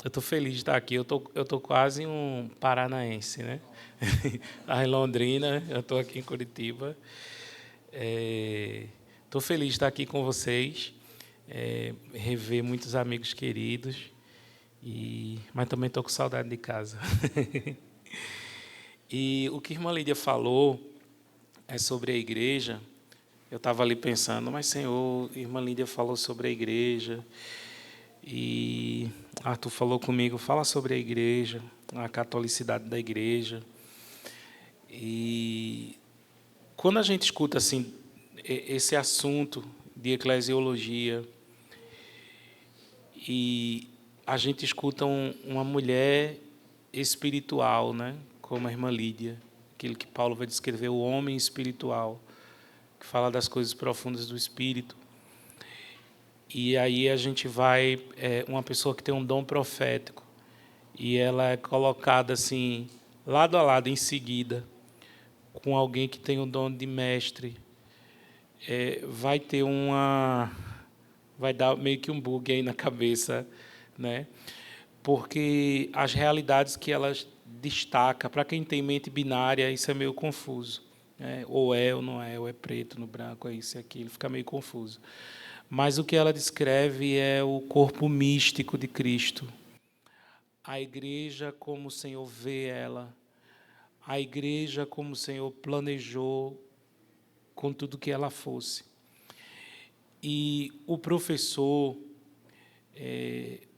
Eu estou feliz de estar aqui. Eu tô quase um paranaense, né? Lá em Londrina, eu estou aqui em Curitiba. Estou feliz de estar aqui com vocês, rever muitos amigos queridos, mas também estou com saudade de casa. E o que a irmã Lídia falou é sobre a igreja. Eu estava ali pensando, mas Senhor, a irmã Lídia falou sobre a igreja, e Arthur falou comigo, fala sobre a igreja, a catolicidade da igreja. E quando a gente escuta assim esse assunto de eclesiologia e a gente escuta uma mulher espiritual, né, como a irmã Lídia, aquilo que Paulo vai descrever, o homem espiritual, que fala das coisas profundas do espírito. E aí a gente vai, uma pessoa que tem um dom profético, e ela é colocada assim, lado a lado, em seguida, com alguém que tem o dom de mestre, vai dar meio que um bug aí na cabeça, né? Porque as realidades que elas destacam, para quem tem mente binária, isso é meio confuso, né? Ou é ou não é, ou é preto no branco, é isso e aquilo, fica meio confuso. Mas o que ela descreve é o corpo místico de Cristo. A igreja como o Senhor vê ela, a igreja como o Senhor planejou com tudo que ela fosse. E o professor,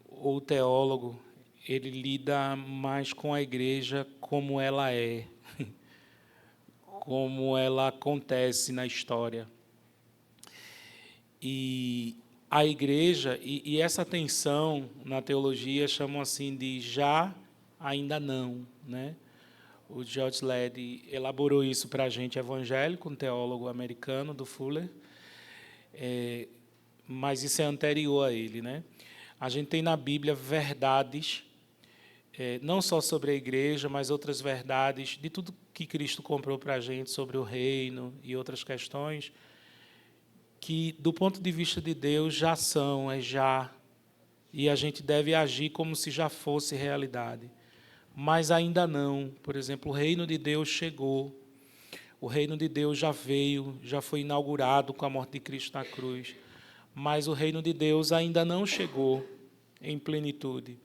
ou o teólogo, ele lida mais com a igreja como ela é, como ela acontece na história. E a igreja, e essa tensão na teologia chamam assim de já, ainda não, né? O George Led elaborou isso para a gente, evangélico, um teólogo americano do Fuller, mas isso é anterior a ele, né? A gente tem na Bíblia verdades, não só sobre a igreja, mas outras verdades de tudo que Cristo comprou para a gente sobre o reino e outras questões, que, do ponto de vista de Deus, já são, já, e a gente deve agir como se já fosse realidade. Mas ainda não. Por exemplo, o reino de Deus chegou, o reino de Deus já veio, já foi inaugurado com a morte de Cristo na cruz, mas o reino de Deus ainda não chegou em plenitude.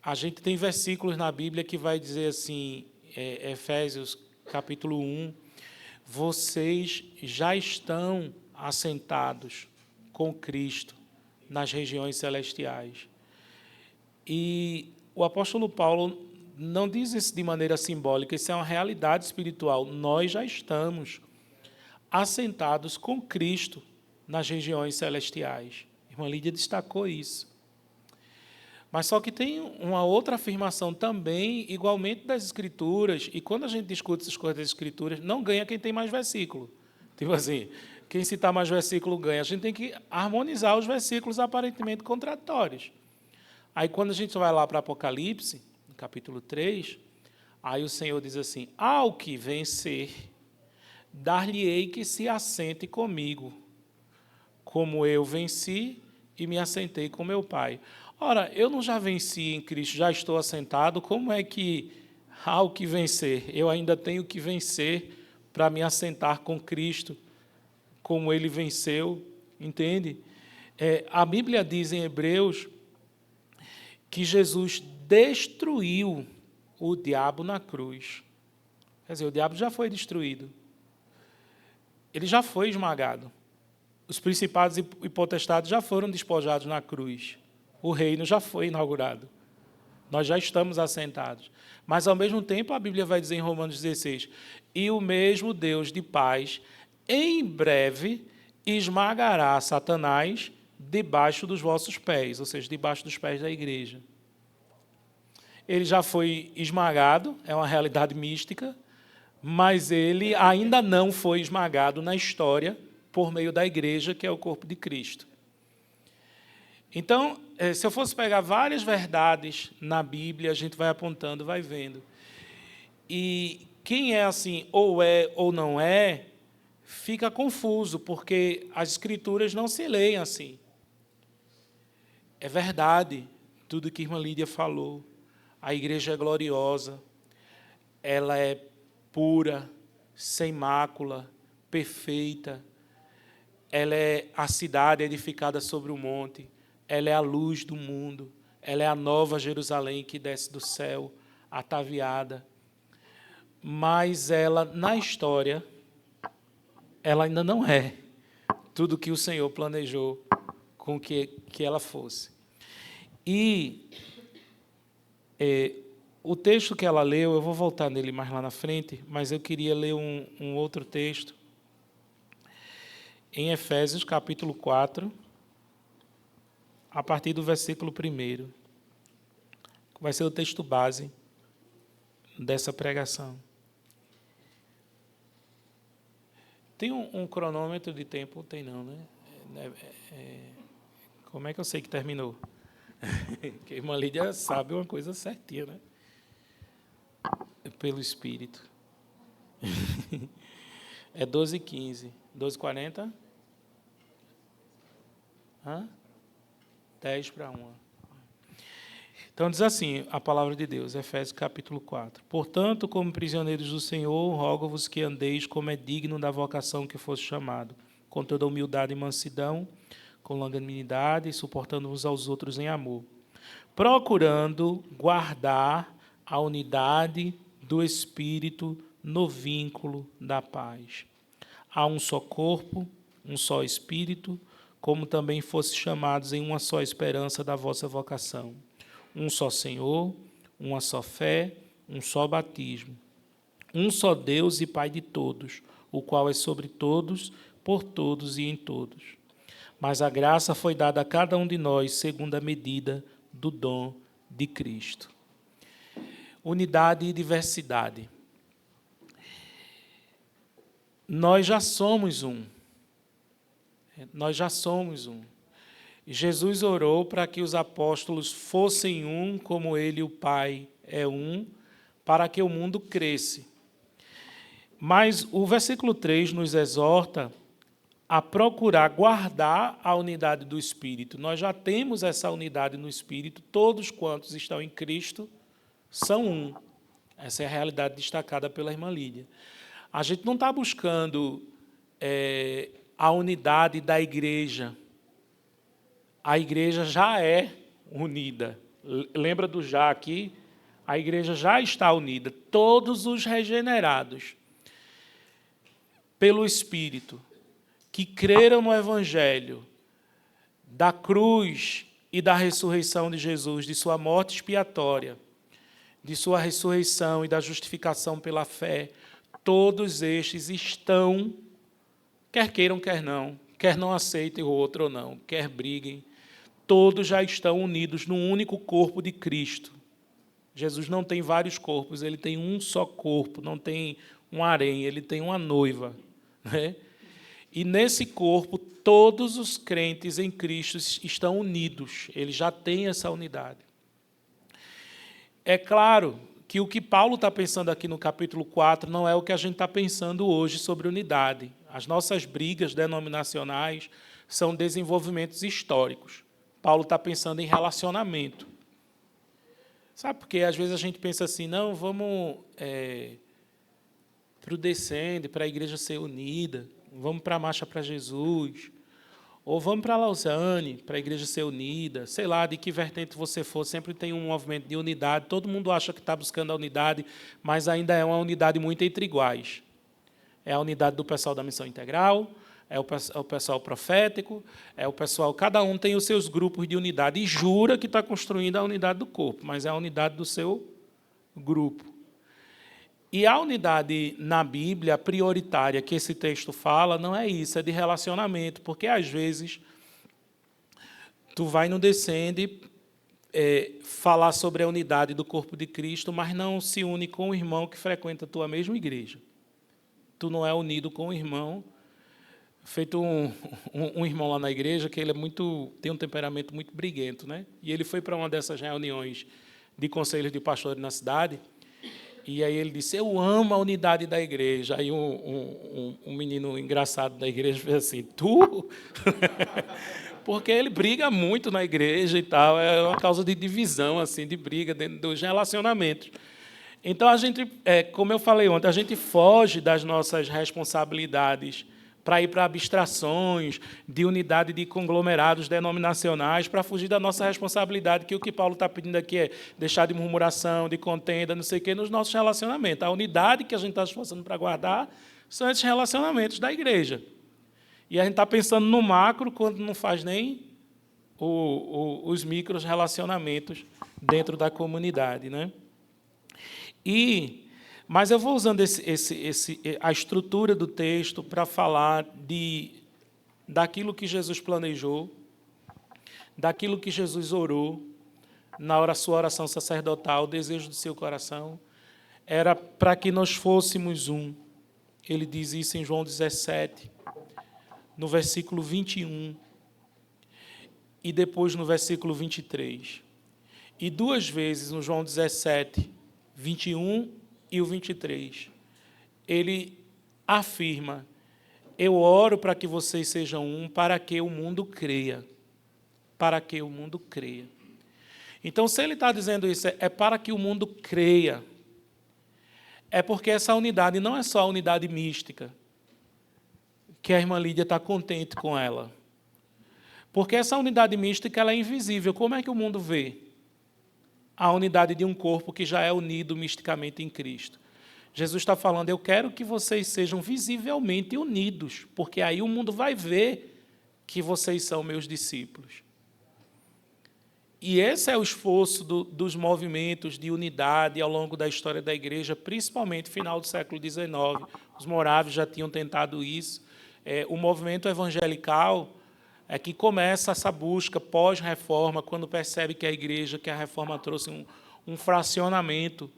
A gente tem versículos na Bíblia que vai dizer assim, Efésios capítulo 1, vocês já estão assentados com Cristo nas regiões celestiais. E o apóstolo Paulo não diz isso de maneira simbólica, isso é uma realidade espiritual. Nós já estamos assentados com Cristo nas regiões celestiais. A irmã Lídia destacou isso. Mas só que tem uma outra afirmação também, igualmente das Escrituras, e quando a gente discute essas coisas das Escrituras, não ganha quem tem mais versículo. Tipo assim, quem citar mais versículo ganha. A gente tem que harmonizar os versículos aparentemente contraditórios. Aí, quando a gente vai lá para Apocalipse, no capítulo 3, aí o Senhor diz assim, ao que vencer, dar-lhe-ei que se assente comigo, como eu venci e me assentei com meu Pai. Ora, eu não já venci em Cristo, já estou assentado, como é que há o que vencer? Eu ainda tenho que vencer para me assentar com Cristo, como Ele venceu, entende? A Bíblia diz em Hebreus que Jesus destruiu o diabo na cruz. Quer dizer, o diabo já foi destruído. Ele já foi esmagado. Os principados e potestades já foram despojados na cruz. O reino já foi inaugurado. Nós já estamos assentados. Mas, ao mesmo tempo, a Bíblia vai dizer em Romanos 16, e o mesmo Deus de paz, em breve, esmagará Satanás debaixo dos vossos pés, ou seja, debaixo dos pés da igreja. Ele já foi esmagado, é uma realidade mística, mas ele ainda não foi esmagado na história por meio da igreja, que é o corpo de Cristo. Então, se eu fosse pegar várias verdades na Bíblia, a gente vai apontando, vai vendo. E quem é assim, ou é ou não é, fica confuso, porque as Escrituras não se leem assim. É verdade, tudo que a irmã Lídia falou. A igreja é gloriosa, ela é pura, sem mácula, perfeita. Ela é a cidade edificada sobre o monte, ela é a luz do mundo, ela é a nova Jerusalém que desce do céu, ataviada. Mas ela, na história, ela ainda não é tudo que o Senhor planejou com que ela fosse. E o texto que ela leu, eu vou voltar nele mais lá na frente, mas eu queria ler um outro texto, em Efésios, capítulo 4, a partir do versículo 1, que vai ser o texto base dessa pregação. Tem um cronômetro de tempo? Tem não, né? Como é que eu sei que terminou? Porque a irmã Lídia sabe uma coisa certinha, né? Pelo Espírito. É 12h15. 12h40? 10:50. Então, diz assim a palavra de Deus, Efésios capítulo 4. Portanto, como prisioneiros do Senhor, rogo-vos que andeis como é digno da vocação que fosse chamado, com toda humildade e mansidão, com longanimidade, suportando-vos aos outros em amor, procurando guardar a unidade do Espírito no vínculo da paz. Há um só corpo, um só Espírito, como também fosse chamados em uma só esperança da vossa vocação. Um só Senhor, uma só fé, um só batismo. Um só Deus e Pai de todos, o qual é sobre todos, por todos e em todos. Mas a graça foi dada a cada um de nós segundo a medida do dom de Cristo. Unidade e diversidade. Nós já somos um. Nós já somos um. Jesus orou para que os apóstolos fossem um, como ele, o Pai, é um, para que o mundo cresça. Mas o versículo 3 nos exorta a procurar guardar a unidade do Espírito. Nós já temos essa unidade no Espírito, todos quantos estão em Cristo são um. Essa é a realidade destacada pela irmã Lídia. A gente não está buscando a unidade da igreja. A igreja já é unida. Lembra do já aqui? A igreja já está unida. Todos os regenerados pelo Espírito, que creram no Evangelho da cruz e da ressurreição de Jesus, de sua morte expiatória, de sua ressurreição e da justificação pela fé, todos estes estão, quer queiram, quer não aceitem o outro ou não, quer briguem, todos já estão unidos num único corpo de Cristo. Jesus não tem vários corpos, ele tem um só corpo, não tem um harém, ele tem uma noiva, né? E nesse corpo, todos os crentes em Cristo estão unidos, ele já tem essa unidade. É claro que o que Paulo está pensando aqui no capítulo 4 não é o que a gente está pensando hoje sobre unidade. As nossas brigas denominacionais são desenvolvimentos históricos. Paulo está pensando em relacionamento. Sabe, porque às vezes a gente pensa assim, não, vamos para o Descende, para a igreja ser unida, vamos para a Marcha para Jesus, ou vamos para a Lausanne, para a igreja ser unida, sei lá, de que vertente você for, sempre tem um movimento de unidade, todo mundo acha que está buscando a unidade, mas ainda é uma unidade muito entre iguais. É a unidade do pessoal da missão integral, é o pessoal profético, é o pessoal... Cada um tem os seus grupos de unidade e jura que está construindo a unidade do corpo, mas é a unidade do seu grupo. E a unidade na Bíblia prioritária que esse texto fala não é isso, é de relacionamento, porque, às vezes, tu vai no Descende falar sobre a unidade do corpo de Cristo, mas não se une com o irmão que frequenta a tua mesma igreja. Tu não é unido com o irmão. Feito um irmão lá na igreja que ele tem um temperamento muito briguento, né? E ele foi para uma dessas reuniões de conselhos de pastores na cidade, e aí ele disse, eu amo a unidade da igreja. Aí um menino engraçado da igreja fez assim, tu? porque ele briga muito na igreja e tal, é uma causa de divisão, assim, de briga dentro dos relacionamentos. Então, a gente, como eu falei ontem, a gente foge das nossas responsabilidades para ir para abstrações de unidade de conglomerados denominacionais, para fugir da nossa responsabilidade, que o que Paulo está pedindo aqui é deixar de murmuração, de contenda, não sei o quê, nos nossos relacionamentos. A unidade que a gente está se esforçando para guardar são esses relacionamentos da igreja. E a gente está pensando no macro quando não faz nem os micros relacionamentos dentro da comunidade, né? Mas eu vou usando a estrutura do texto para falar daquilo que Jesus planejou, daquilo que Jesus orou na sua oração sacerdotal, o desejo do seu coração, era para que nós fôssemos um. Ele diz isso em João 17, no versículo 21, e depois no versículo 23. E duas vezes no João 17, 21 e o 23, ele afirma: eu oro para que vocês sejam um, para que o mundo creia. Para que o mundo creia. Então, se ele está dizendo isso, é para que o mundo creia. É porque essa unidade não é só a unidade mística, que a irmã Lídia está contente com ela. Porque essa unidade mística ela é invisível. Como é que o mundo vê a unidade de um corpo que já é unido misticamente em Cristo? Jesus está falando, eu quero que vocês sejam visivelmente unidos, porque aí o mundo vai ver que vocês são meus discípulos. E esse é o esforço dos movimentos de unidade ao longo da história da igreja, principalmente no final do século XIX. Os morávios já tinham tentado isso. O movimento evangelical é que começa essa busca pós-reforma, quando percebe que a reforma trouxe um fracionamento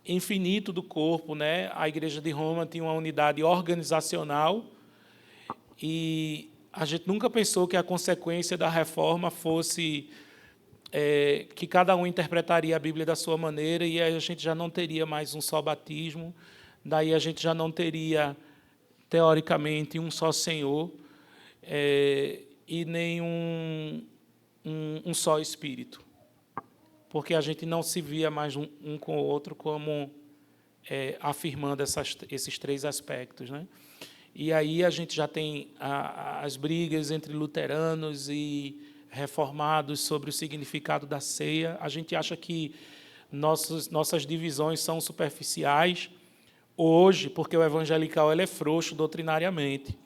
infinito do corpo, né? A Igreja de Roma tinha uma unidade organizacional e a gente nunca pensou que a consequência da reforma fosse que cada um interpretaria a Bíblia da sua maneira e a gente já não teria mais um só batismo, daí a gente já não teria, teoricamente, um só Senhor e nem um só Espírito, porque a gente não se via mais um com o outro como afirmando esses três aspectos, né? E aí a gente já tem as brigas entre luteranos e reformados sobre o significado da ceia. A gente acha que nossas divisões são superficiais hoje, porque o evangelical ele é frouxo doutrinariamente.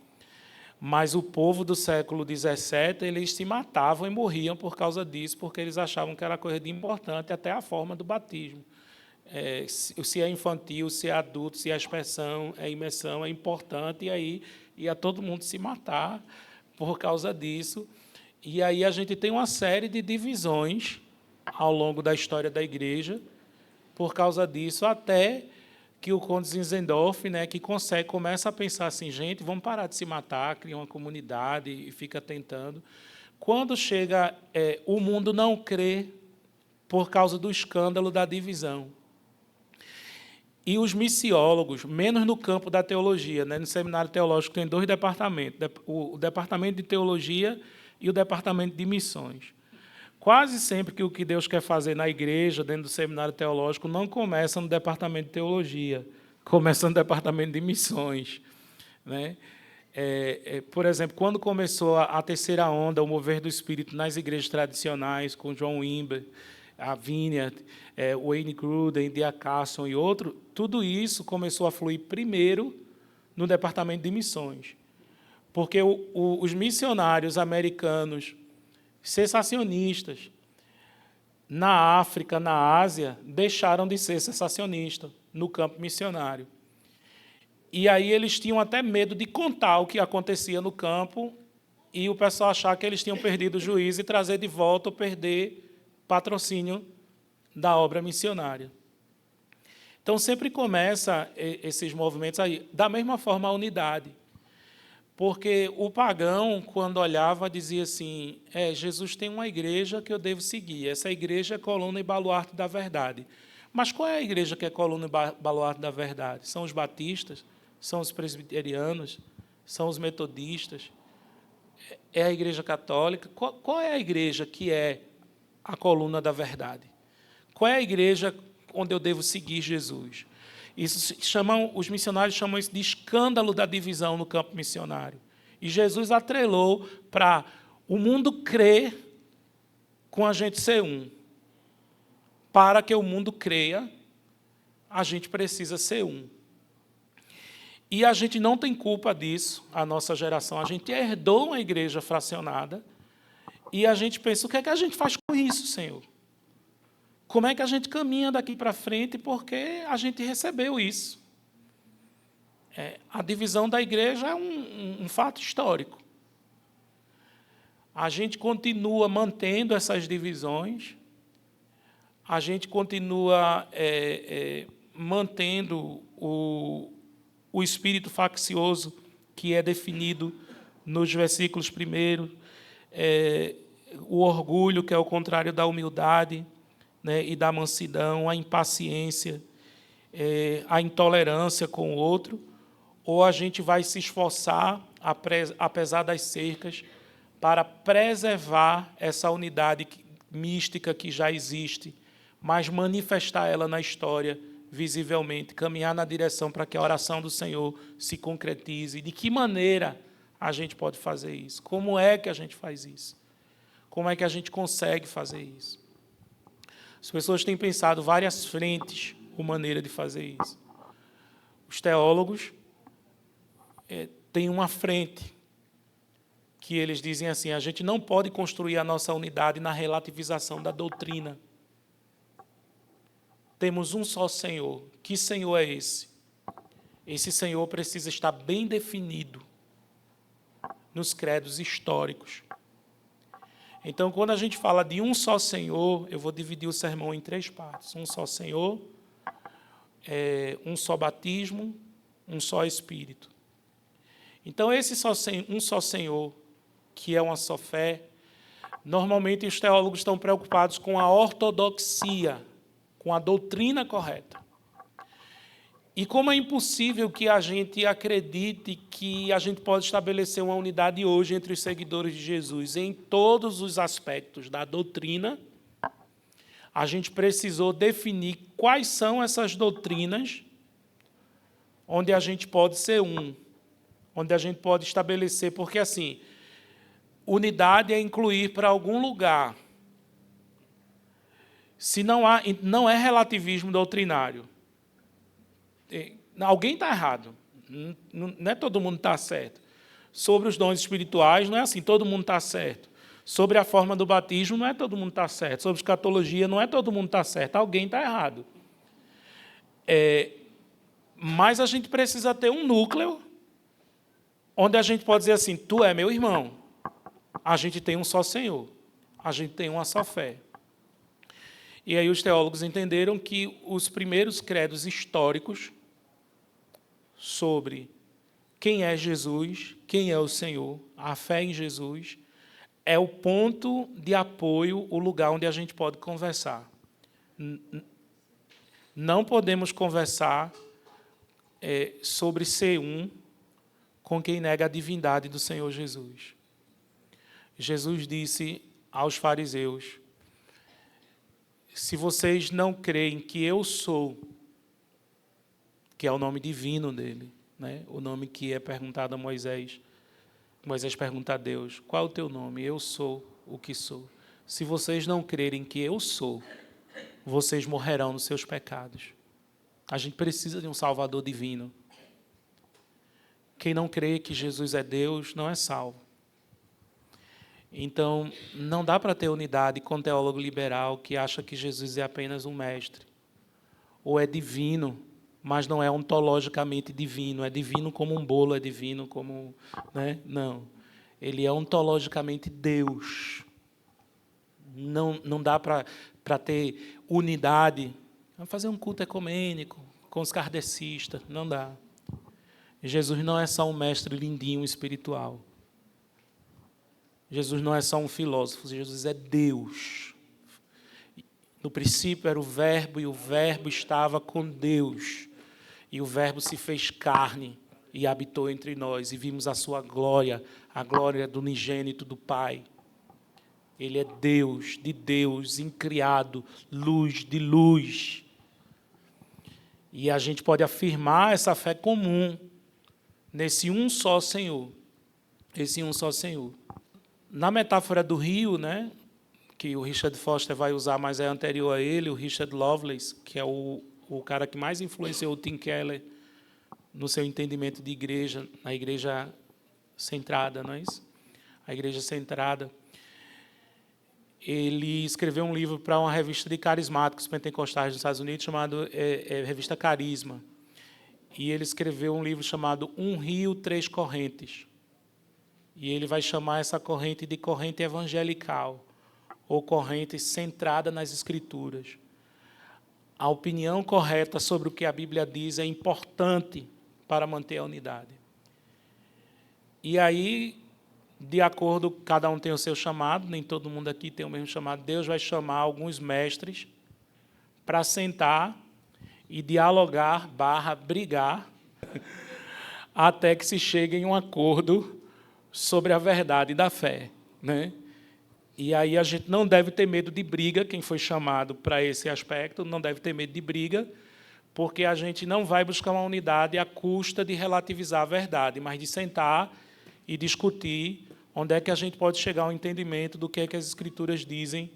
Mas o povo do século XVII, eles se matavam e morriam por causa disso, porque eles achavam que era coisa de importante, até a forma do batismo. Se é infantil, se é adulto, se é expressão, é imersão, é importante, e aí ia todo mundo se matar por causa disso. E aí a gente tem uma série de divisões ao longo da história da igreja por causa disso, até que o Conde Zinzendorf, né, que começa a pensar assim, gente, vamos parar de se matar, cria uma comunidade e fica tentando. Quando chega, o mundo não crê por causa do escândalo da divisão. E os missiólogos, menos no campo da teologia, né? No seminário teológico tem 2 departamentos, o departamento de teologia e o departamento de missões. Quase sempre que o que Deus quer fazer na igreja, dentro do seminário teológico, não começa no departamento de teologia, começa no departamento de missões, né? Por exemplo, quando começou a terceira onda, o mover do Espírito nas igrejas tradicionais, com John Wimber, a Vineyard, Wayne Grudem, D.A. Carson e outro, tudo isso começou a fluir primeiro no departamento de missões. Porque os missionários americanos sensacionistas na África, na Ásia, deixaram de ser sensacionistas no campo missionário. E aí eles tinham até medo de contar o que acontecia no campo e o pessoal achar que eles tinham perdido o juízo e trazer de volta ou perder patrocínio da obra missionária. Então, sempre começa esses movimentos aí. Da mesma forma, a unidade. Porque o pagão, quando olhava, dizia assim, Jesus tem uma igreja que eu devo seguir. Essa igreja é coluna e baluarte da verdade. Mas qual é a igreja que é coluna e baluarte da verdade? São os batistas? São os presbiterianos? São os metodistas? é a Igreja Católica. Qual é a igreja que é a coluna da verdade? Qual é a igreja onde eu devo seguir Jesus? Os missionários chamam isso de escândalo da divisão no campo missionário. E Jesus atrelou para o mundo crer com a gente ser um. Para que o mundo creia, a gente precisa ser um. E a gente não tem culpa disso, a nossa geração. A gente herdou uma igreja fracionada e a gente pensa, o que é que a gente faz com isso, Senhor? Como é que a gente caminha daqui para frente porque a gente recebeu isso? A divisão da igreja é um fato histórico. A gente continua mantendo essas divisões, a gente continua mantendo o espírito faccioso que é definido nos versículos primeiros, o orgulho, que é o contrário da humildade, né, e da mansidão, a impaciência, a intolerância com o outro, ou a gente vai se esforçar, apesar das cercas, para preservar essa unidade mística que já existe, mas manifestar ela na história visivelmente, caminhar na direção para que a oração do Senhor se concretize. De que maneira a gente pode fazer isso? Como é que a gente faz isso? Como é que a gente consegue fazer isso? As pessoas têm pensado várias frentes ou maneira de fazer isso. Os teólogos têm uma frente que eles dizem assim, a gente não pode construir a nossa unidade na relativização da doutrina. Temos um só Senhor. Que Senhor é esse? Esse Senhor precisa estar bem definido nos credos históricos. Então, quando a gente fala de um só Senhor, eu vou dividir o sermão em 3 partes. Um só Senhor, um só batismo, um só Espírito. Então, um só Senhor, que é uma só fé, normalmente os teólogos estão preocupados com a ortodoxia, com a doutrina correta. E como é impossível que a gente acredite que a gente pode estabelecer uma unidade hoje entre os seguidores de Jesus em todos os aspectos da doutrina, a gente precisou definir quais são essas doutrinas onde a gente pode ser um, onde a gente pode estabelecer, porque assim, unidade é incluir para algum lugar. Se não é relativismo doutrinário, alguém está errado. Não é todo mundo está certo. Sobre os dons espirituais, não é assim, todo mundo está certo. Sobre a forma do batismo, não é todo mundo está certo. Sobre escatologia, não é todo mundo está certo. Alguém está errado. Mas a gente precisa ter um núcleo onde a gente pode dizer assim, tu é meu irmão. A gente tem um só Senhor. A gente tem uma só fé. E aí os teólogos entenderam que os primeiros credos históricos sobre quem é Jesus, quem é o Senhor, a fé em Jesus, é o ponto de apoio, o lugar onde a gente pode conversar. Não podemos conversar sobre ser um com quem nega a divindade do Senhor Jesus. Jesus disse aos fariseus, se vocês não creem que eu sou, que é o nome divino dele, né? O nome que é perguntado a Moisés. Moisés pergunta a Deus, qual é o teu nome? Eu sou o que sou. Se vocês não crerem que eu sou, vocês morrerão nos seus pecados. A gente precisa de um Salvador divino. Quem não crê que Jesus é Deus, não é salvo. Então, não dá para ter unidade com um teólogo liberal que acha que Jesus é apenas um mestre. Ou é divino, mas não é ontologicamente divino. É divino como um bolo, é divino como... Né? Não. Ele é ontologicamente Deus. Não dá para ter unidade. Vamos fazer um culto ecumênico com os kardecistas. Não dá. Jesus não é só um mestre lindinho espiritual. Jesus não é só um filósofo, Jesus é Deus. No princípio era o Verbo, e o Verbo estava com Deus. E o Verbo se fez carne e habitou entre nós, e vimos a sua glória, a glória do unigênito do Pai. Ele é Deus, de Deus, incriado, luz de luz. E a gente pode afirmar essa fé comum nesse um só Senhor. Esse um só Senhor. Na metáfora do rio, né, que o Richard Foster vai usar, mas é anterior a ele, o Richard Lovelace, que é o cara que mais influenciou o Tim Keller no seu entendimento de igreja, na igreja centrada, não é isso? A igreja centrada. Ele escreveu um livro para uma revista de carismáticos pentecostais dos Estados Unidos, chamado Revista Carisma. E ele escreveu um livro chamado Um Rio, Três Correntes. E ele vai chamar essa corrente de corrente evangelical, ou corrente centrada nas Escrituras. A opinião correta sobre o que a Bíblia diz é importante para manter a unidade. E aí, de acordo, cada um tem o seu chamado, nem todo mundo aqui tem o mesmo chamado. Deus vai chamar alguns mestres para sentar e dialogar, brigar, até que se chegue em um acordo sobre a verdade da fé, né? E aí a gente não deve ter medo de briga, quem foi chamado para esse aspecto não deve ter medo de briga, porque a gente não vai buscar uma unidade à custa de relativizar a verdade, mas de sentar e discutir onde é que a gente pode chegar ao entendimento do que é que as Escrituras dizem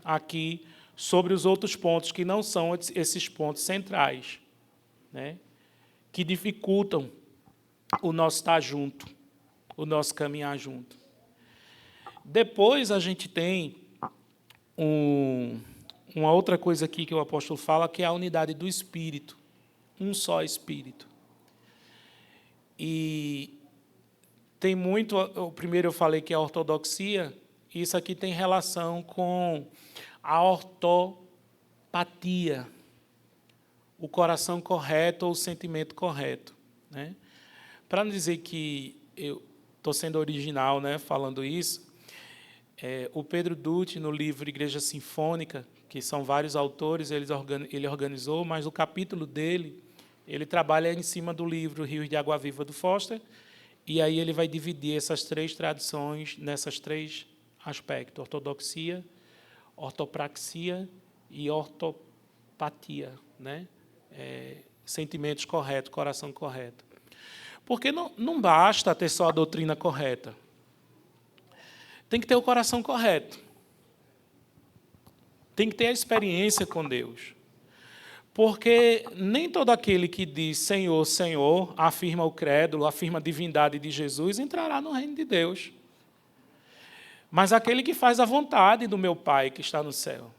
aqui sobre os outros pontos que não são esses pontos centrais, né, que dificultam o nosso estar junto, o nosso caminhar junto. Depois a gente tem uma outra coisa aqui que o apóstolo fala, que é a unidade do Espírito, um só Espírito. E tem muito, o primeiro eu falei que é a ortodoxia, isso aqui tem relação com a ortopatia, o coração correto ou o sentimento correto, né? Para não dizer que eu estou sendo original, né, falando isso, o Pedro Dutti, no livro Igreja Sinfônica, que são vários autores, ele organizou, mas o capítulo dele, ele trabalha em cima do livro Rios de Água Viva, do Foster, e aí ele vai dividir essas três tradições nessas três aspectos: ortodoxia, ortopraxia e ortopatia, né? Sentimentos corretos, coração correto. Porque não basta ter só a doutrina correta. Tem que ter o coração correto. Tem que ter a experiência com Deus. Porque nem todo aquele que diz Senhor, Senhor, afirma o crédulo, afirma a divindade de Jesus, entrará no reino de Deus. Mas aquele que faz a vontade do meu Pai que está no céu.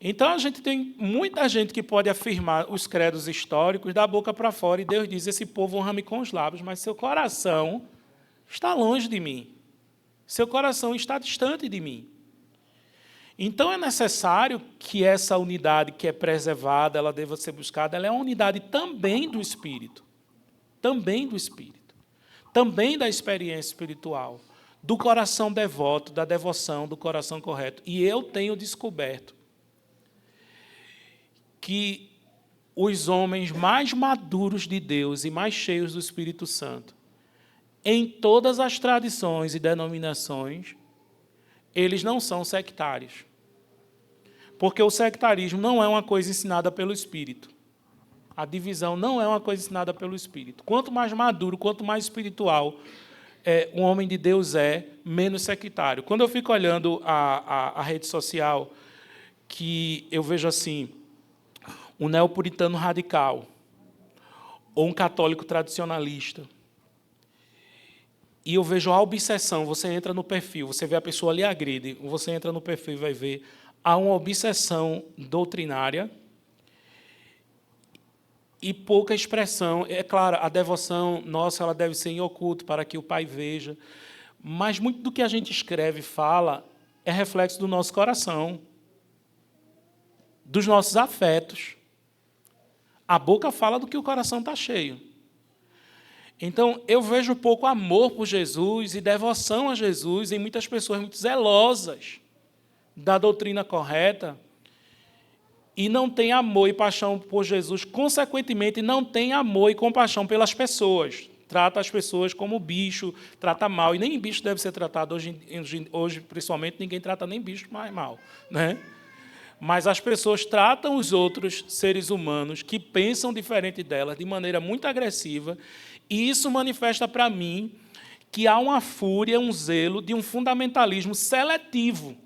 Então, a gente tem muita gente que pode afirmar os credos históricos da boca para fora, e Deus diz, esse povo honra-me com os lábios, mas seu coração está longe de mim. Seu coração está distante de mim. Então, é necessário que essa unidade que é preservada, ela deva ser buscada, ela é uma unidade também do Espírito. Também do Espírito. Também da experiência espiritual. Do coração devoto, da devoção, do coração correto. E eu tenho descoberto que os homens mais maduros de Deus e mais cheios do Espírito Santo, em todas as tradições e denominações, eles não são sectários. Porque o sectarismo não é uma coisa ensinada pelo Espírito. A divisão não é uma coisa ensinada pelo Espírito. Quanto mais maduro, quanto mais espiritual um homem de Deus menos sectário. Quando eu fico olhando a rede social, que eu vejo assim, um neopuritano radical, ou um católico tradicionalista, e eu vejo a obsessão, você entra no perfil, você vê a pessoa ali agride, você entra no perfil e vai ver, há uma obsessão doutrinária e pouca expressão. É claro, a devoção nossa ela deve ser em oculto, para que o Pai veja, mas muito do que a gente escreve e fala é reflexo do nosso coração, dos nossos afetos. A boca fala do que o coração está cheio. Então, eu vejo pouco amor por Jesus e devoção a Jesus em muitas pessoas muito zelosas da doutrina correta e não tem amor e paixão por Jesus, consequentemente, não tem amor e compaixão pelas pessoas. Trata as pessoas como bicho, trata mal. E nem bicho deve ser tratado. Hoje, principalmente, ninguém trata nem bicho mais mal, né? Mas as pessoas tratam os outros seres humanos que pensam diferente delas de maneira muito agressiva, e isso manifesta para mim que há uma fúria, um zelo de um fundamentalismo seletivo.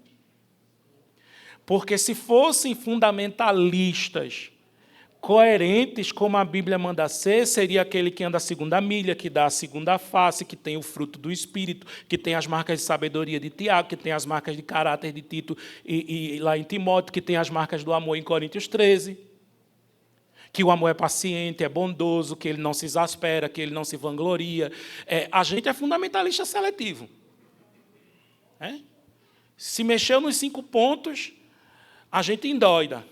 Porque se fossem fundamentalistas coerentes, como a Bíblia manda ser, seria aquele que anda a segunda milha, que dá a segunda face, que tem o fruto do Espírito, que tem as marcas de sabedoria de Tiago, que tem as marcas de caráter de Tito e lá em Timóteo, que tem as marcas do amor em Coríntios 13, que o amor é paciente, é bondoso, que ele não se exaspera, que ele não se vangloria. A gente é fundamentalista seletivo. Se mexeu nos 5 pontos, a gente endoida.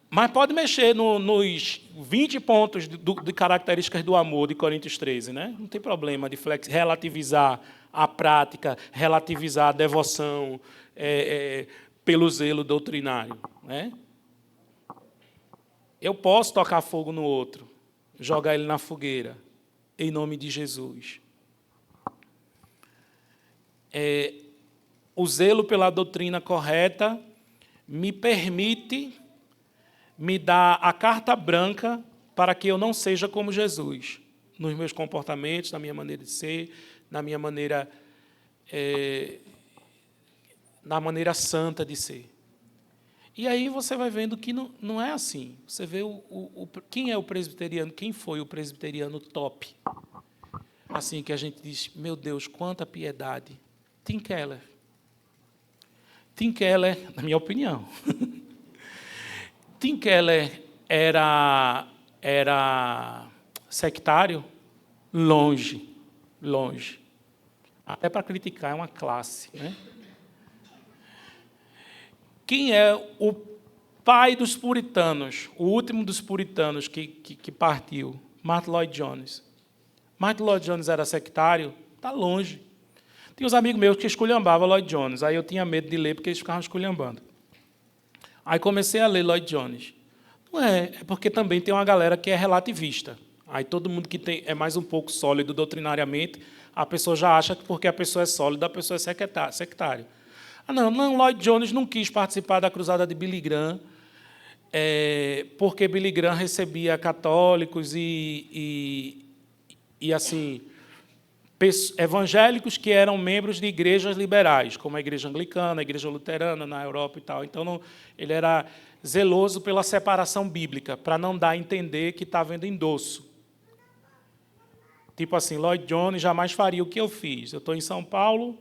Mas pode mexer nos 20 pontos de características do amor de Coríntios 13, né? Não tem problema de relativizar a prática, relativizar a devoção pelo zelo doutrinário, né? Eu posso tocar fogo no outro, jogar ele na fogueira, em nome de Jesus. O zelo pela doutrina correta me permite, me dá a carta branca para que eu não seja como Jesus, nos meus comportamentos, na minha maneira de ser, na minha maneira, na maneira santa de ser. E aí você vai vendo que não é assim. Você vê quem é o presbiteriano, quem foi o presbiteriano top. Assim que a gente diz, meu Deus, quanta piedade. Tim Keller. Tim Keller, na minha opinião, Tim Keller era sectário? Longe. Até para criticar é uma classe, né? Quem é o pai dos puritanos, o último dos puritanos que partiu? Martin Lloyd Jones. Martin Lloyd Jones era sectário? Está longe. Tinha uns amigos meus que esculhambavam Lloyd Jones, aí eu tinha medo de ler porque eles ficavam esculhambando. Aí comecei a ler Lloyd Jones. Não é porque também tem uma galera que é relativista. Aí todo mundo que é mais um pouco sólido doutrinariamente, a pessoa já acha que porque a pessoa é sólida, a pessoa é sectária. Não, Lloyd Jones não quis participar da cruzada de Billy Graham, porque Billy Graham recebia católicos e assim, evangélicos que eram membros de igrejas liberais, como a Igreja Anglicana, a Igreja Luterana na Europa e tal. Então, ele era zeloso pela separação bíblica, para não dar a entender que está havendo endosso. Tipo assim, Lloyd Jones jamais faria o que eu fiz. Eu estou em São Paulo,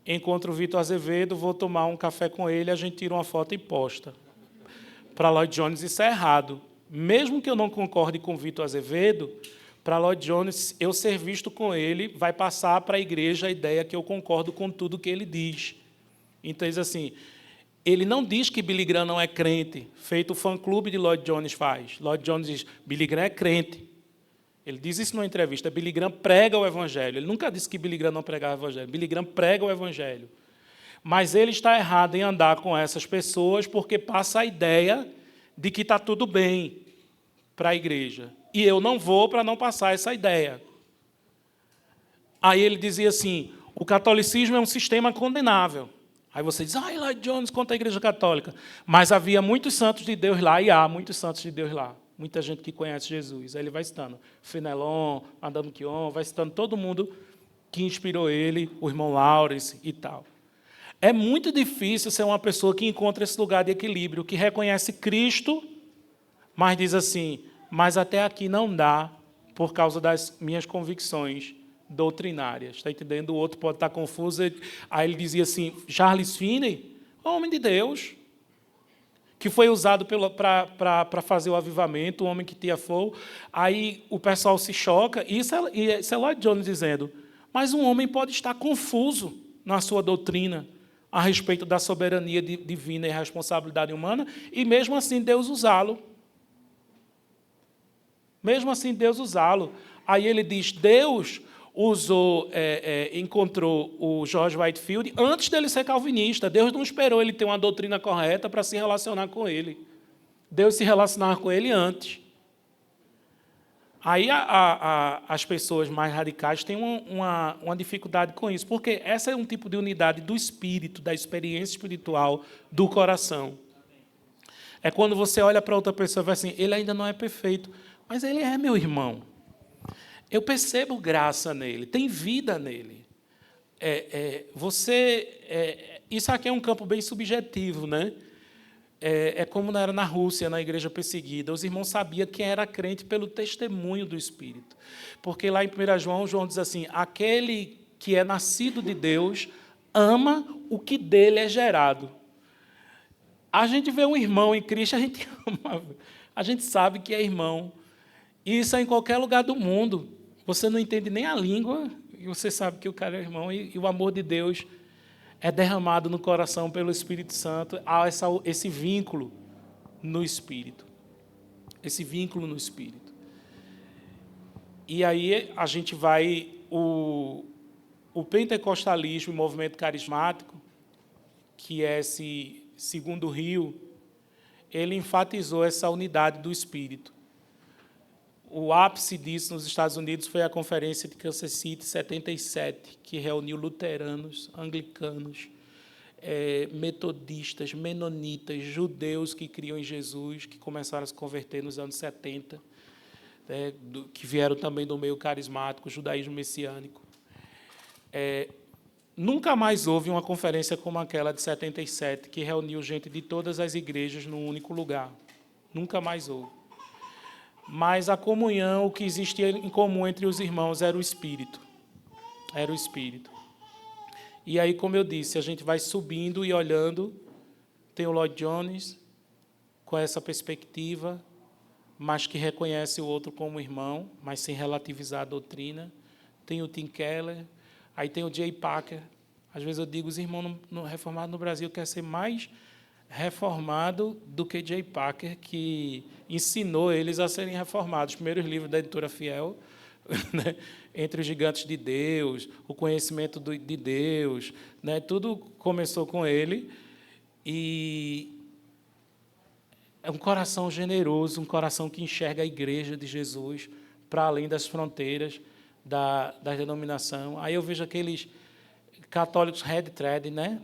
encontro o Vitor Azevedo, vou tomar um café com ele, a gente tira uma foto e posta. Para Lloyd Jones, isso é errado. Mesmo que eu não concorde com o Vitor Azevedo, para Lloyd Jones, eu ser visto com ele, vai passar para a igreja a ideia que eu concordo com tudo que ele diz. Então, diz assim, ele não diz que Billy Graham não é crente, feito o fã-clube de Lloyd Jones faz. Lloyd Jones diz, Billy Graham é crente. Ele diz isso numa entrevista, Billy Graham prega o evangelho. Ele nunca disse que Billy Graham não pregava o evangelho. Billy Graham prega o evangelho. Mas ele está errado em andar com essas pessoas porque passa a ideia de que está tudo bem para a igreja. E eu não vou para não passar essa ideia. Aí ele dizia assim, o catolicismo é um sistema condenável. Aí você diz, Lloyd Jones contra a Igreja Católica. Mas havia muitos santos de Deus lá, e há muitos santos de Deus lá. Muita gente que conhece Jesus. Aí ele vai citando Fenelon, Madame Guyon, vai citando todo mundo que inspirou ele, o irmão Lawrence e tal. É muito difícil ser uma pessoa que encontra esse lugar de equilíbrio, que reconhece Cristo, mas diz assim, mas até aqui não dá, por causa das minhas convicções doutrinárias. Está entendendo? O outro pode estar confuso. Aí ele dizia assim, Charles Finney, homem de Deus, que foi usado para fazer o avivamento, o homem que tinha fogo. Aí o pessoal se choca, e isso é Lloyd Jones dizendo, mas um homem pode estar confuso na sua doutrina a respeito da soberania divina e responsabilidade humana, e mesmo assim Deus usá-lo. Mesmo assim Deus usá-lo. Aí ele diz, Deus encontrou o George Whitefield antes dele ser calvinista. Deus não esperou ele ter uma doutrina correta para se relacionar com ele. Deus se relacionava com ele antes. Aí as pessoas mais radicais têm uma dificuldade com isso, porque essa é um tipo de unidade do espírito, da experiência espiritual do coração. É quando você olha para outra pessoa e vai assim, ele ainda não é perfeito, mas ele é meu irmão. Eu percebo graça nele, tem vida nele. Isso aqui é um campo bem subjetivo, né? É como era na Rússia, na igreja perseguida. Os irmãos sabiam quem era crente pelo testemunho do Espírito. Porque lá em 1 João, João diz assim, aquele que é nascido de Deus ama o que dele é gerado. A gente vê um irmão em Cristo, a gente ama, a gente sabe que é irmão. E isso é em qualquer lugar do mundo. Você não entende nem a língua, e você sabe que o cara é irmão, e o amor de Deus é derramado no coração pelo Espírito Santo. Há esse vínculo no Espírito. Esse vínculo no Espírito. E aí a gente vai... O pentecostalismo, o movimento carismático, que é esse segundo rio, ele enfatizou essa unidade do Espírito. O ápice disso nos Estados Unidos foi a Conferência de Kansas City, 77, que reuniu luteranos, anglicanos, metodistas, menonitas, judeus que criam em Jesus, que começaram a se converter nos anos 70, que vieram também do meio carismático, judaísmo messiânico. Nunca mais houve uma conferência como aquela de 77, que reuniu gente de todas as igrejas num único lugar. Nunca mais houve. Mas a comunhão, o que existia em comum entre os irmãos era o Espírito. Era o Espírito. E aí, como eu disse, a gente vai subindo e olhando. Tem o Lloyd Jones, com essa perspectiva, mas que reconhece o outro como irmão, mas sem relativizar a doutrina. Tem o Tim Keller, aí tem o J. Packer. Às vezes eu digo, os irmãos reformados no Brasil querem ser mais reformado do que J. Packer, que ensinou eles a serem reformados. Os primeiros livros da editora Fiel, né? Entre os gigantes de Deus, o conhecimento de Deus, né? Tudo começou com ele. E é um coração generoso, um coração que enxerga a igreja de Jesus para além das fronteiras da denominação. Aí eu vejo aqueles católicos red thread, né?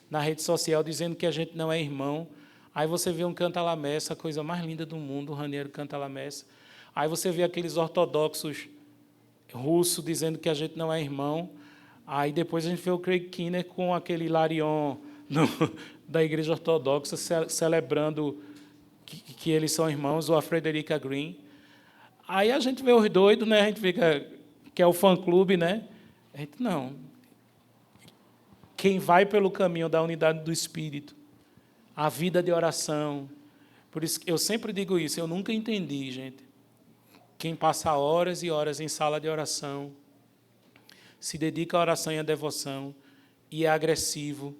na rede social, dizendo que a gente não é irmão. Aí você vê um canta-la-messa, a coisa mais linda do mundo, o Raniero canta-la-messa. Aí você vê aqueles ortodoxos russos dizendo que a gente não é irmão. Aí depois a gente vê o Craig Kinner com aquele Larion da Igreja Ortodoxa celebrando que eles são irmãos, ou a Frederica Green. Aí a gente vê os doidos, né? A gente fica que é o fã-clube, né? A gente não. Quem vai pelo caminho da unidade do Espírito, a vida de oração. Por isso que eu sempre digo isso, eu nunca entendi, gente. Quem passa horas e horas em sala de oração, se dedica à oração e à devoção, e é agressivo,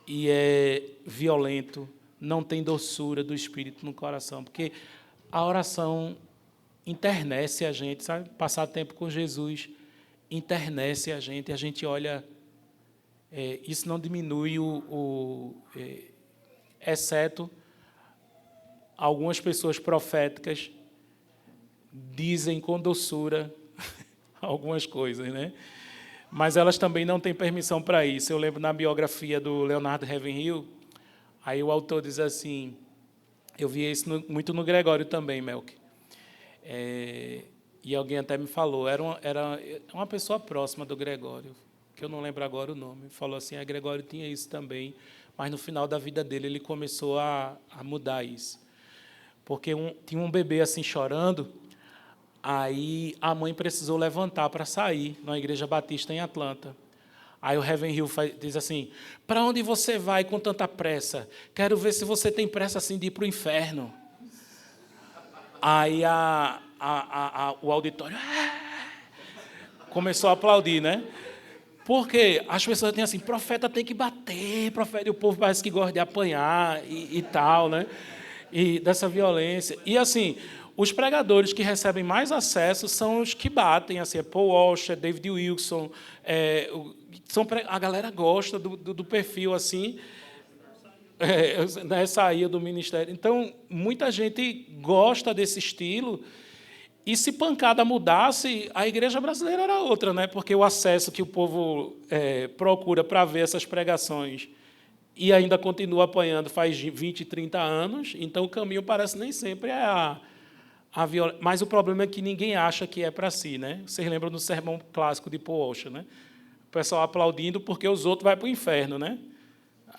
e é violento, não tem doçura do Espírito no coração, porque a oração internece a gente, sabe? Passar tempo com Jesus internece a gente olha... isso não diminui exceto algumas pessoas proféticas dizem com doçura algumas coisas, né? Mas elas também não têm permissão para isso. Eu lembro na biografia do Leonard Ravenhill, aí o autor diz assim, eu vi isso muito no Gregório também, Melk, e alguém até me falou, era uma pessoa próxima do Gregório, que eu não lembro agora o nome, falou assim, Gregório tinha isso também, mas no final da vida dele ele começou a mudar isso. Porque tinha um bebê assim chorando, aí a mãe precisou levantar para sair na Igreja Batista em Atlanta. Aí o Ravenhill diz assim, para onde você vai com tanta pressa? Quero ver se você tem pressa assim de ir para o inferno. Aí o auditório começou a aplaudir, né? Porque as pessoas têm assim, profeta tem que bater, profeta, e o povo parece que gosta de apanhar e tal, né? E dessa violência. E assim, Os pregadores que recebem mais acesso são os que batem, assim, Paul Washer, David Wilson, a galera gosta do perfil assim, saía do ministério. Então, muita gente gosta desse estilo, e se pancada mudasse, a igreja brasileira era outra, né? Porque o acesso que o povo procura para ver essas pregações e ainda continua apanhando faz 20, 30 anos, então o caminho parece nem sempre a violência. Mas o problema é que ninguém acha que é para si, né? Vocês lembram do sermão clássico de Paul Washer, né? O pessoal aplaudindo porque os outros vão para o inferno, né?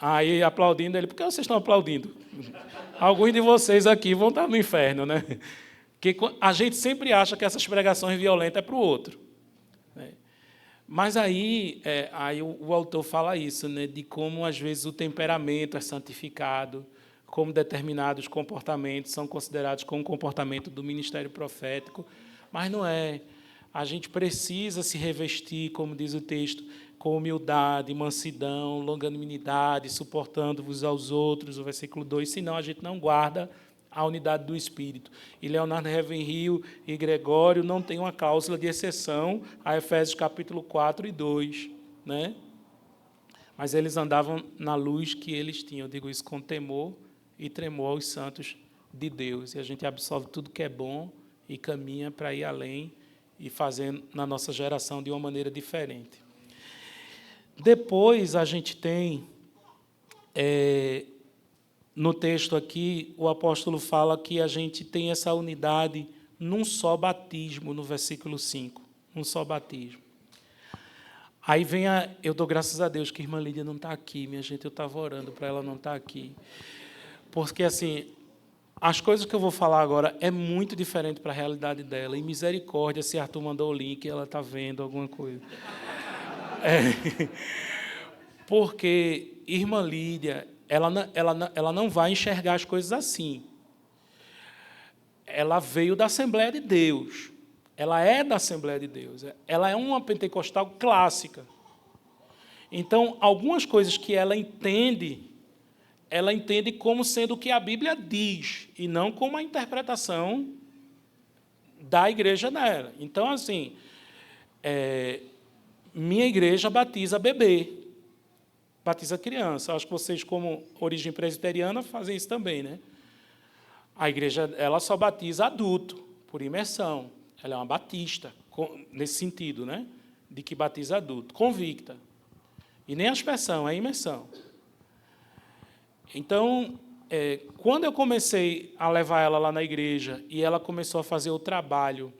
Aí, aplaudindo ele, por que vocês estão aplaudindo? Alguns de vocês aqui vão estar no inferno, né? Porque a gente sempre acha que essas pregações violentas é para o outro. Né? Mas aí o autor fala isso, né? De como, às vezes, o temperamento é santificado, como determinados comportamentos são considerados como comportamento do ministério profético, mas não é. A gente precisa se revestir, como diz o texto, com humildade, mansidão, longanimidade, suportando-vos aos outros, o versículo 2, senão a gente não guarda a unidade do Espírito. E Leonardo Ravenhill e Gregório não têm uma cláusula de exceção a Efésios capítulo 4 e 2. Né? Mas eles andavam na luz que eles tinham, eu digo isso com temor e tremor aos santos de Deus. E a gente absorve tudo que é bom e caminha para ir além e fazer na nossa geração de uma maneira diferente. Depois a gente tem, no texto aqui, o apóstolo fala que a gente tem essa unidade num só batismo, no versículo 5, um só batismo. Aí vem eu dou graças a Deus que a irmã Lídia não está aqui, minha gente, eu estava orando para ela não estar aqui. Porque, assim, as coisas que eu vou falar agora é muito diferente para a realidade dela. E misericórdia, se Arthur mandou o link, ela está vendo alguma coisa. Porque irmã Lídia, ela não vai enxergar as coisas assim. Ela veio da Assembleia de Deus. Ela é da Assembleia de Deus. Ela é uma pentecostal clássica. Então, algumas coisas que ela entende como sendo o que a Bíblia diz, e não como a interpretação da igreja dela. Então, assim, minha igreja batiza bebê, batiza criança. Acho que vocês, como origem presbiteriana, fazem isso também, né? A igreja ela só batiza adulto, por imersão. Ela é uma batista, nesse sentido, né? De que batiza adulto, convicta. E nem a aspersão, é a imersão. Então, quando eu comecei a levar ela lá na igreja e ela começou a fazer o trabalho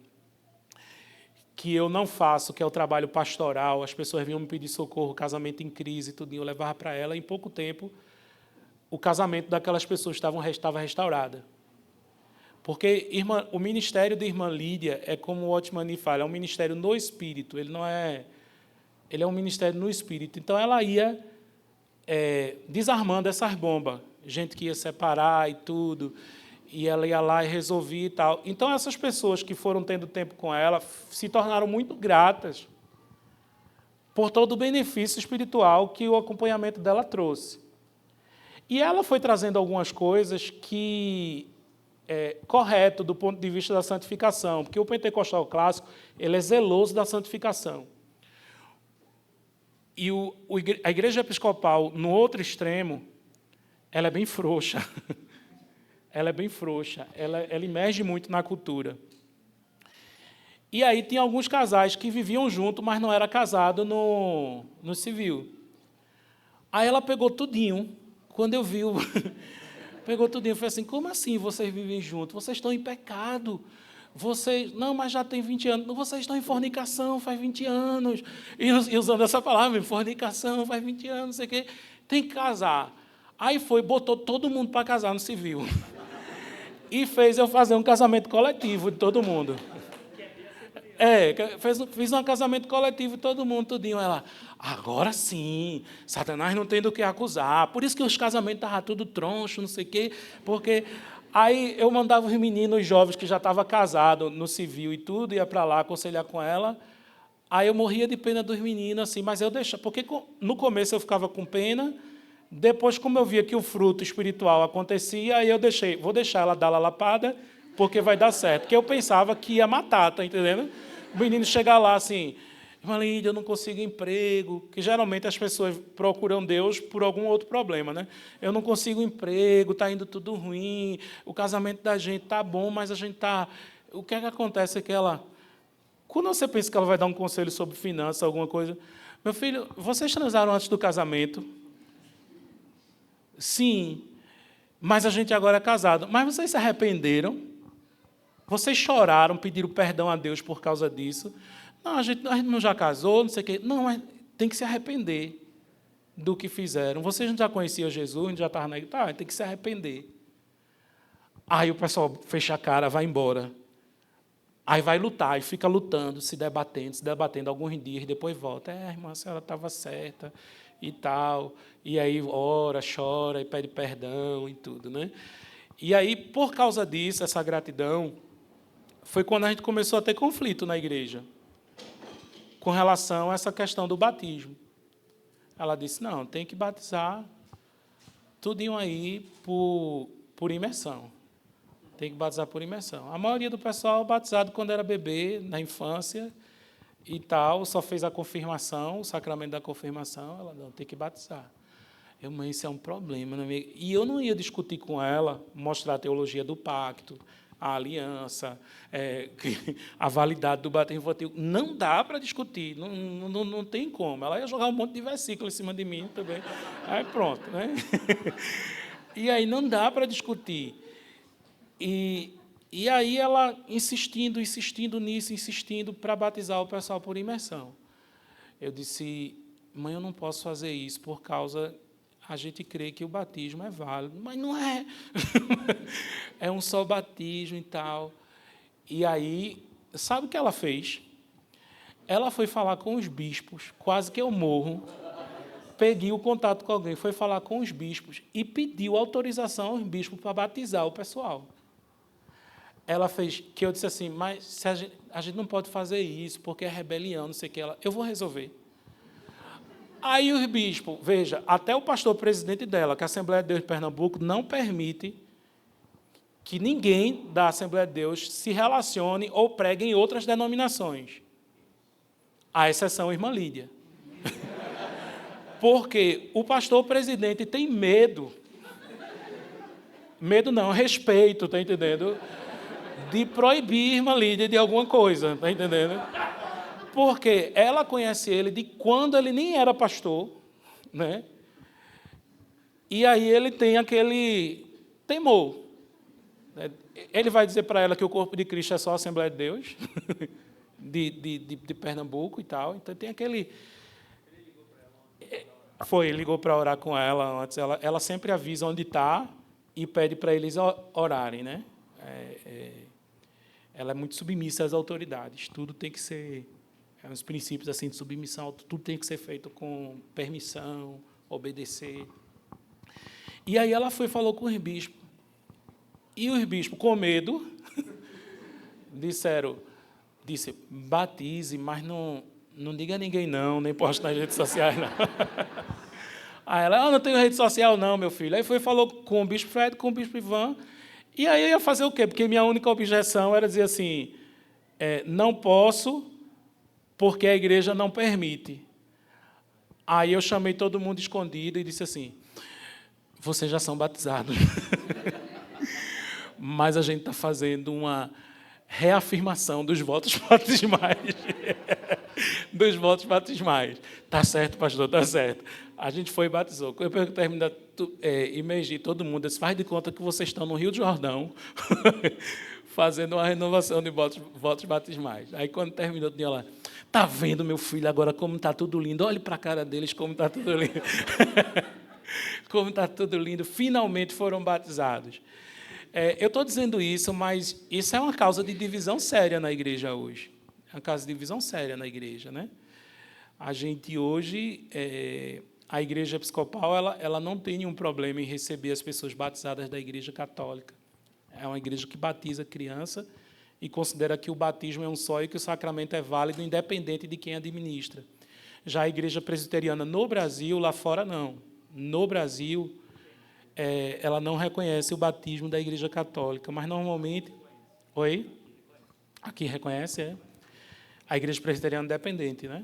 que eu não faço, que é o trabalho pastoral, as pessoas vinham me pedir socorro, casamento em crise, tudinho, eu levava para ela, em pouco tempo, o casamento daquelas pessoas estava restaurado. Porque o ministério da irmã Lídia é como o Otmani fala, é um ministério no Espírito, ele é um ministério no Espírito. Então, ela ia desarmando essas bombas, gente que ia separar e tudo, e ela ia lá e resolvia e tal. Então, essas pessoas que foram tendo tempo com ela se tornaram muito gratas por todo o benefício espiritual que o acompanhamento dela trouxe. E ela foi trazendo algumas coisas que correto do ponto de vista da santificação, porque o pentecostal clássico ele é zeloso da santificação. E a igreja episcopal, no outro extremo, ela é bem frouxa. Ela é bem frouxa. Ela emerge muito na cultura. E aí tinha alguns casais que viviam juntos, mas não era casado no civil. Aí ela pegou tudinho. Quando eu vi, pegou tudinho. Eu falei assim, como assim vocês vivem juntos? Vocês estão em pecado. Vocês, não, mas já tem 20 anos. Vocês estão em fornicação faz 20 anos. E usando essa palavra, fornicação faz 20 anos, não sei o quê. Tem que casar. Aí botou todo mundo para casar no civil. E fez eu fazer um casamento coletivo de todo mundo. Fiz um casamento coletivo de todo mundo, tudinho. Ela, agora sim, Satanás não tem do que acusar. Por isso que os casamentos estavam tudo troncho, não sei o quê, porque... Aí eu mandava os meninos jovens que já estavam casados no civil e tudo, ia para lá aconselhar com ela. Aí eu morria de pena dos meninos, assim, mas eu deixava, porque no começo eu ficava com pena, depois, como eu via que o fruto espiritual acontecia, aí eu vou deixar ela dar a lapada, porque vai dar certo. Porque eu pensava que ia matar, tá entendendo? O menino chegar lá assim, irmã Lídia, eu não consigo emprego, que geralmente as pessoas procuram Deus por algum outro problema, né? Eu não consigo emprego, está indo tudo ruim, o casamento da gente está bom, mas a gente está... O que é que acontece é que ela... Quando você pensa que ela vai dar um conselho sobre finanças, alguma coisa... Meu filho, vocês transaram antes do casamento? Sim, mas a gente agora é casado. Mas vocês se arrependeram? Vocês choraram, pediram perdão a Deus por causa disso? Não, a gente não já casou, não sei o quê. Não, mas tem que se arrepender do que fizeram. Vocês não já conheciam Jesus, não já estavam na igreja? Tá, tem que se arrepender. Aí o pessoal fecha a cara, vai embora. Aí vai lutar, e fica lutando, se debatendo alguns dias, depois volta. Irmã, a senhora estava certa e tal. E aí ora, chora e pede perdão e tudo, né? E aí, por causa disso, essa gratidão, foi quando a gente começou a ter conflito na igreja com relação a essa questão do batismo. Ela disse, não, tem que batizar tudinho aí por imersão. Tem que batizar por imersão. A maioria do pessoal batizado quando era bebê, na infância e tal, só fez a confirmação, o sacramento da confirmação, ela não, tem que batizar. Eu, mãe, isso é um problema. Né? E eu não ia discutir com ela, mostrar a teologia do pacto, a aliança, a validade do batismo infantil. Não dá para discutir, não tem como. Ela ia jogar um monte de versículo em cima de mim também. Aí pronto. Né? E aí não dá para discutir. E aí ela insistindo nisso, insistindo para batizar o pessoal por imersão. Eu disse, mãe, eu não posso fazer isso por causa... A gente crê que o batismo é válido, mas não é. É um só batismo e tal. E aí, sabe o que ela fez? Ela foi falar com os bispos, quase que eu morro. Peguei o contato com alguém, foi falar com os bispos e pediu autorização aos bispos para batizar o pessoal. Ela fez, que eu disse assim, mas se a gente não pode fazer isso, porque é rebelião, não sei o que. Eu vou resolver. Aí os bispos, veja, até o pastor presidente dela, que a Assembleia de Deus de Pernambuco não permite que ninguém da Assembleia de Deus se relacione ou pregue em outras denominações. À exceção a irmã Lídia. Porque o pastor presidente tem medo. Medo não, respeito, está entendendo? De proibir a irmã Lídia de alguma coisa, está entendendo? Porque ela conhece ele de quando ele nem era pastor, né? E aí ele tem aquele temor. Né? Ele vai dizer para ela que o corpo de Cristo é só a Assembleia de Deus, de Pernambuco e tal. Então tem aquele... Ele ligou para orar com ela antes. Ela sempre avisa onde está e pede para eles orarem, né? Ela é muito submissa às autoridades. Tudo tem que ser... Os princípios assim, de submissão, tudo tem que ser feito com permissão, obedecer. E aí ela falou com os bispos. E os bispos, com medo, disse, batize, mas não diga a ninguém não, nem poste nas redes sociais, não. Aí ela, não tenho rede social não, meu filho. Aí falou com o bispo Fred, com o bispo Ivan, e aí eu ia fazer o quê? Porque minha única objeção era dizer assim, não posso... porque a igreja não permite. Aí eu chamei todo mundo escondido e disse assim, vocês já são batizados. Mas a gente está fazendo uma reafirmação dos votos batismais. Dos votos batismais. Está certo, pastor, está certo. A gente foi e batizou. Quando eu terminei de imergir todo mundo, eu disse, faz de conta que vocês estão no Rio de Jordão, fazendo uma renovação de votos batismais. Aí, quando terminou, tinha lá, está vendo, meu filho, agora como está tudo lindo? Olhe para a cara deles, como está tudo lindo. Como está tudo lindo. Finalmente foram batizados. Eu estou dizendo isso, mas isso é uma causa de divisão séria na igreja hoje. É uma causa de divisão séria na igreja, né? A gente hoje, a igreja episcopal, ela não tem nenhum problema em receber as pessoas batizadas da igreja católica. É uma igreja que batiza criança e considera que o batismo é um só e que o sacramento é válido, independente de quem administra. Já a igreja presbiteriana no Brasil, lá fora não. No Brasil, ela não reconhece o batismo da igreja católica, mas normalmente... Oi? Aqui reconhece, é? A Igreja Presbiteriana Independente, né?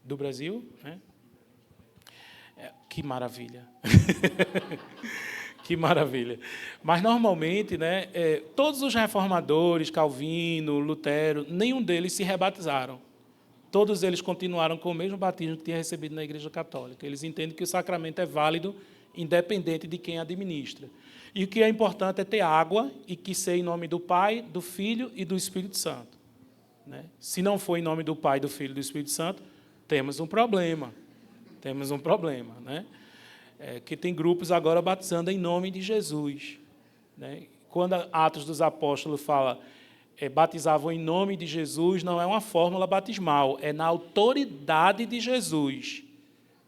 Do Brasil, né? Que maravilha. Que maravilha. Mas, normalmente, né, todos os reformadores, Calvino, Lutero, nenhum deles se rebatizaram. Todos eles continuaram com o mesmo batismo que tinha recebido na Igreja Católica. Eles entendem que o sacramento é válido, independente de quem administra. E o que é importante é ter água e que seja em nome do Pai, do Filho e do Espírito Santo. Né? Se não for em nome do Pai, do Filho e do Espírito Santo, temos um problema. Temos um problema. Né? Que tem grupos agora batizando em nome de Jesus. Né? Quando Atos dos Apóstolos fala batizavam em nome de Jesus, não é uma fórmula batismal, é na autoridade de Jesus.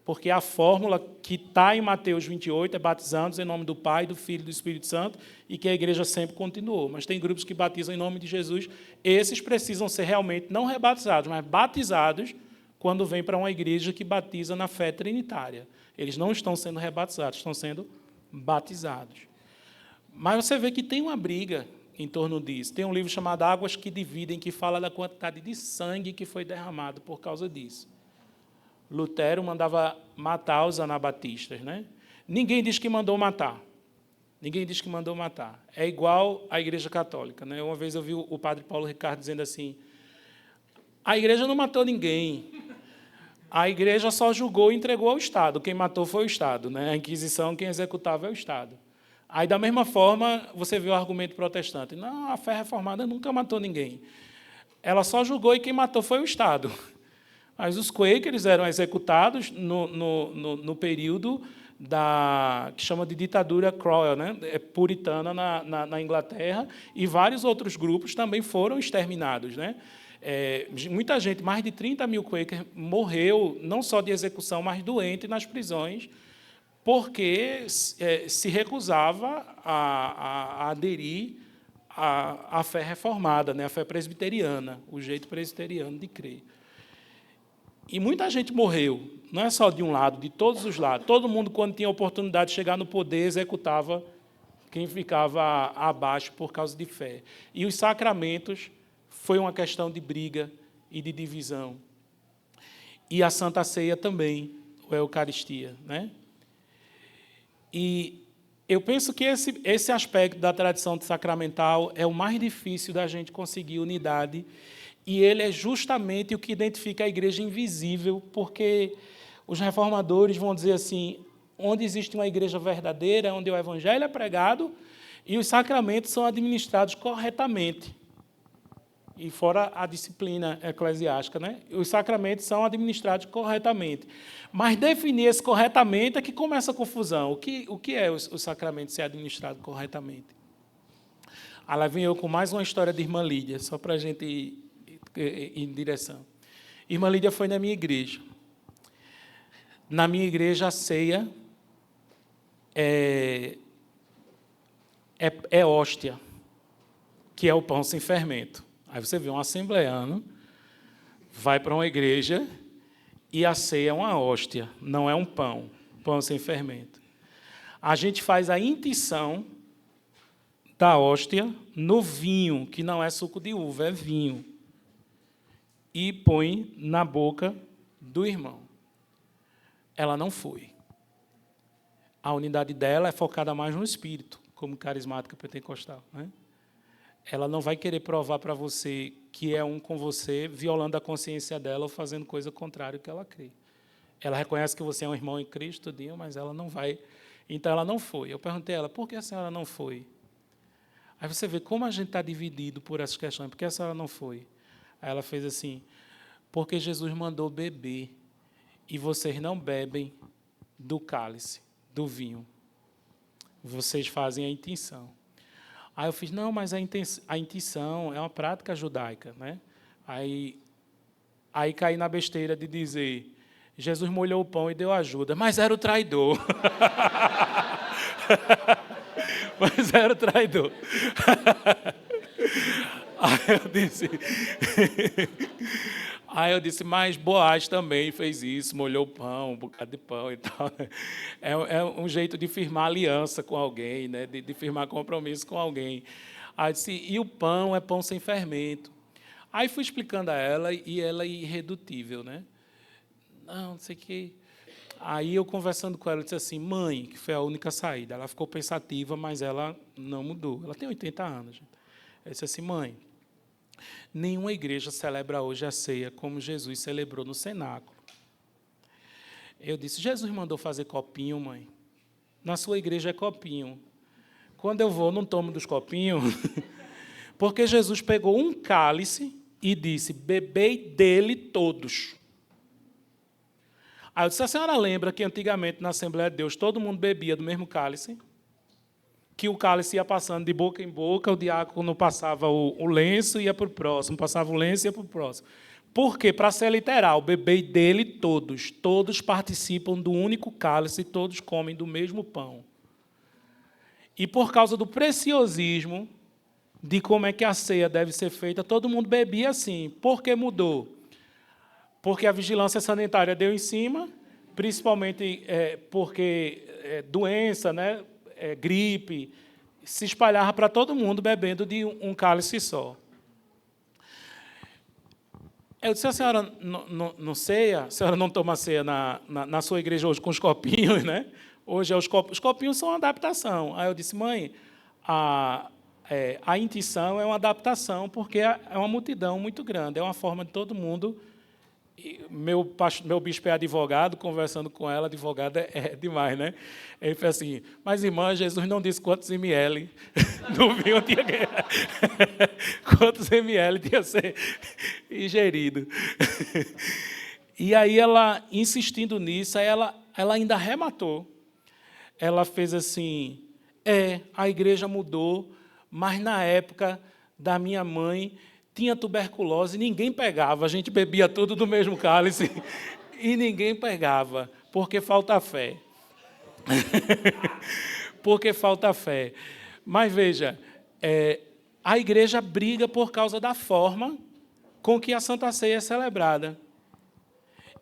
Porque a fórmula que está em Mateus 28 é batizando em nome do Pai, do Filho e do Espírito Santo, e que a igreja sempre continuou. Mas tem grupos que batizam em nome de Jesus, esses precisam ser realmente não rebatizados, mas batizados quando vêm para uma igreja que batiza na fé trinitária. Eles não estão sendo rebatizados, estão sendo batizados. Mas você vê que tem uma briga em torno disso. Tem um livro chamado Águas que Dividem, que fala da quantidade de sangue que foi derramado por causa disso. Lutero mandava matar os anabatistas. Né? Ninguém diz que mandou matar. Ninguém diz que mandou matar. É igual à Igreja Católica. Né? Uma vez eu vi o padre Paulo Ricardo dizendo assim, a igreja não matou ninguém. A igreja só julgou e entregou ao Estado. Quem matou foi o Estado. Né? A Inquisição, quem executava é o Estado. Aí, da mesma forma, você vê o argumento protestante. Não, a fé reformada nunca matou ninguém. Ela só julgou e quem matou foi o Estado. Mas os Quakers eram executados no período que chama de ditadura Cromwell, né? Puritana na Inglaterra, e vários outros grupos também foram exterminados. Né? Muita gente, mais de 30 mil Quakers, morreu, não só de execução, mas doente nas prisões, porque se recusava a aderir à fé reformada, né? A fé presbiteriana, o jeito presbiteriano de crer. E muita gente morreu, não é só de um lado, de todos os lados. Todo mundo, quando tinha a oportunidade de chegar no poder, executava quem ficava abaixo por causa de fé. E os sacramentos foi uma questão de briga e de divisão. E a Santa Ceia também, a Eucaristia. Né? E eu penso que esse aspecto da tradição sacramental é o mais difícil da gente conseguir unidade, e ele é justamente o que identifica a igreja invisível, porque os reformadores vão dizer assim, onde existe uma igreja verdadeira, onde o evangelho é pregado e os sacramentos são administrados corretamente. E fora a disciplina eclesiástica, né? Os sacramentos são administrados corretamente. Mas definir esse corretamente é que começa a confusão. O que é o sacramento ser administrado corretamente? Aí lá vem eu com mais uma história de Irmã Lídia, só para a gente ir em direção. Irmã Lídia foi na minha igreja. Na minha igreja, a ceia é hóstia, que é o pão sem fermento. Aí você vê um assembleano, vai para uma igreja e a ceia é uma hóstia, não é um pão sem fermento. A gente faz a intição da hóstia no vinho, que não é suco de uva, é vinho, e põe na boca do irmão. Ela não foi. A unidade dela é focada mais no espírito, como carismática pentecostal. Né? Ela não vai querer provar para você que é um com você, violando a consciência dela ou fazendo coisa contrária ao que ela crê. Ela reconhece que você é um irmão em Cristo, mas ela não vai. Então, ela não foi. Eu perguntei a ela, por que a senhora não foi? Aí você vê como a gente está dividido por essas questões. Por que a senhora não foi? Aí ela fez assim, porque Jesus mandou beber e vocês não bebem do cálice, do vinho. Vocês fazem a intição. Aí eu fiz, não, mas a intição é uma prática judaica. Né? Aí caí na besteira de dizer, Jesus molhou o pão e deu ajuda, mas era o traidor. Mas era o traidor. Aí eu disse, mas Boaz também fez isso, molhou o pão, um bocado de pão e tal. É um jeito de firmar aliança com alguém, né? de firmar compromisso com alguém. Aí eu disse, e o pão é pão sem fermento. Aí fui explicando a ela, e ela é irredutível, né? Não sei o quê. Aí eu conversando com ela, disse assim, mãe, que foi a única saída. Ela ficou pensativa, mas ela não mudou. Ela tem 80 anos. Gente. Eu disse assim, mãe, nenhuma igreja celebra hoje a ceia como Jesus celebrou no cenáculo. Eu disse, Jesus mandou fazer copinho, mãe. Na sua igreja é copinho. Quando eu vou, não tomo dos copinhos, porque Jesus pegou um cálice e disse, bebei dele todos. Aí eu disse, a senhora lembra que antigamente na Assembleia de Deus todo mundo bebia do mesmo cálice? Que o cálice ia passando de boca em boca, o diácono passava o lenço e ia para o próximo, passava o lenço e ia para o próximo. Por quê? Para ser literal, bebei dele todos. Todos participam do único cálice e todos comem do mesmo pão. E por causa do preciosismo de como é que a ceia deve ser feita, todo mundo bebia assim. Por que mudou? Porque a vigilância sanitária deu em cima, principalmente porque doença, né, gripe, se espalhava para todo mundo bebendo de um cálice só. Eu disse, a senhora não ceia? A senhora não toma ceia na sua igreja hoje com os copinhos, né? Hoje os copinhos são uma adaptação. Aí eu disse, mãe, a intenção é uma adaptação, porque é uma multidão muito grande, é uma forma de todo mundo. Meu bispo é advogado, conversando com ela, advogado é demais, né? Ele fez assim, mas, irmã, Jesus não disse quantos ml no vinho tinha que... quantos ml tinha que ser ingerido. E aí, ela, insistindo nisso, aí ela ainda arrematou. Ela fez assim, a igreja mudou, mas na época da minha mãe tinha tuberculose, ninguém pegava, a gente bebia tudo do mesmo cálice e ninguém pegava, porque falta fé. Porque falta fé. Mas veja, a igreja briga por causa da forma com que a Santa Ceia é celebrada.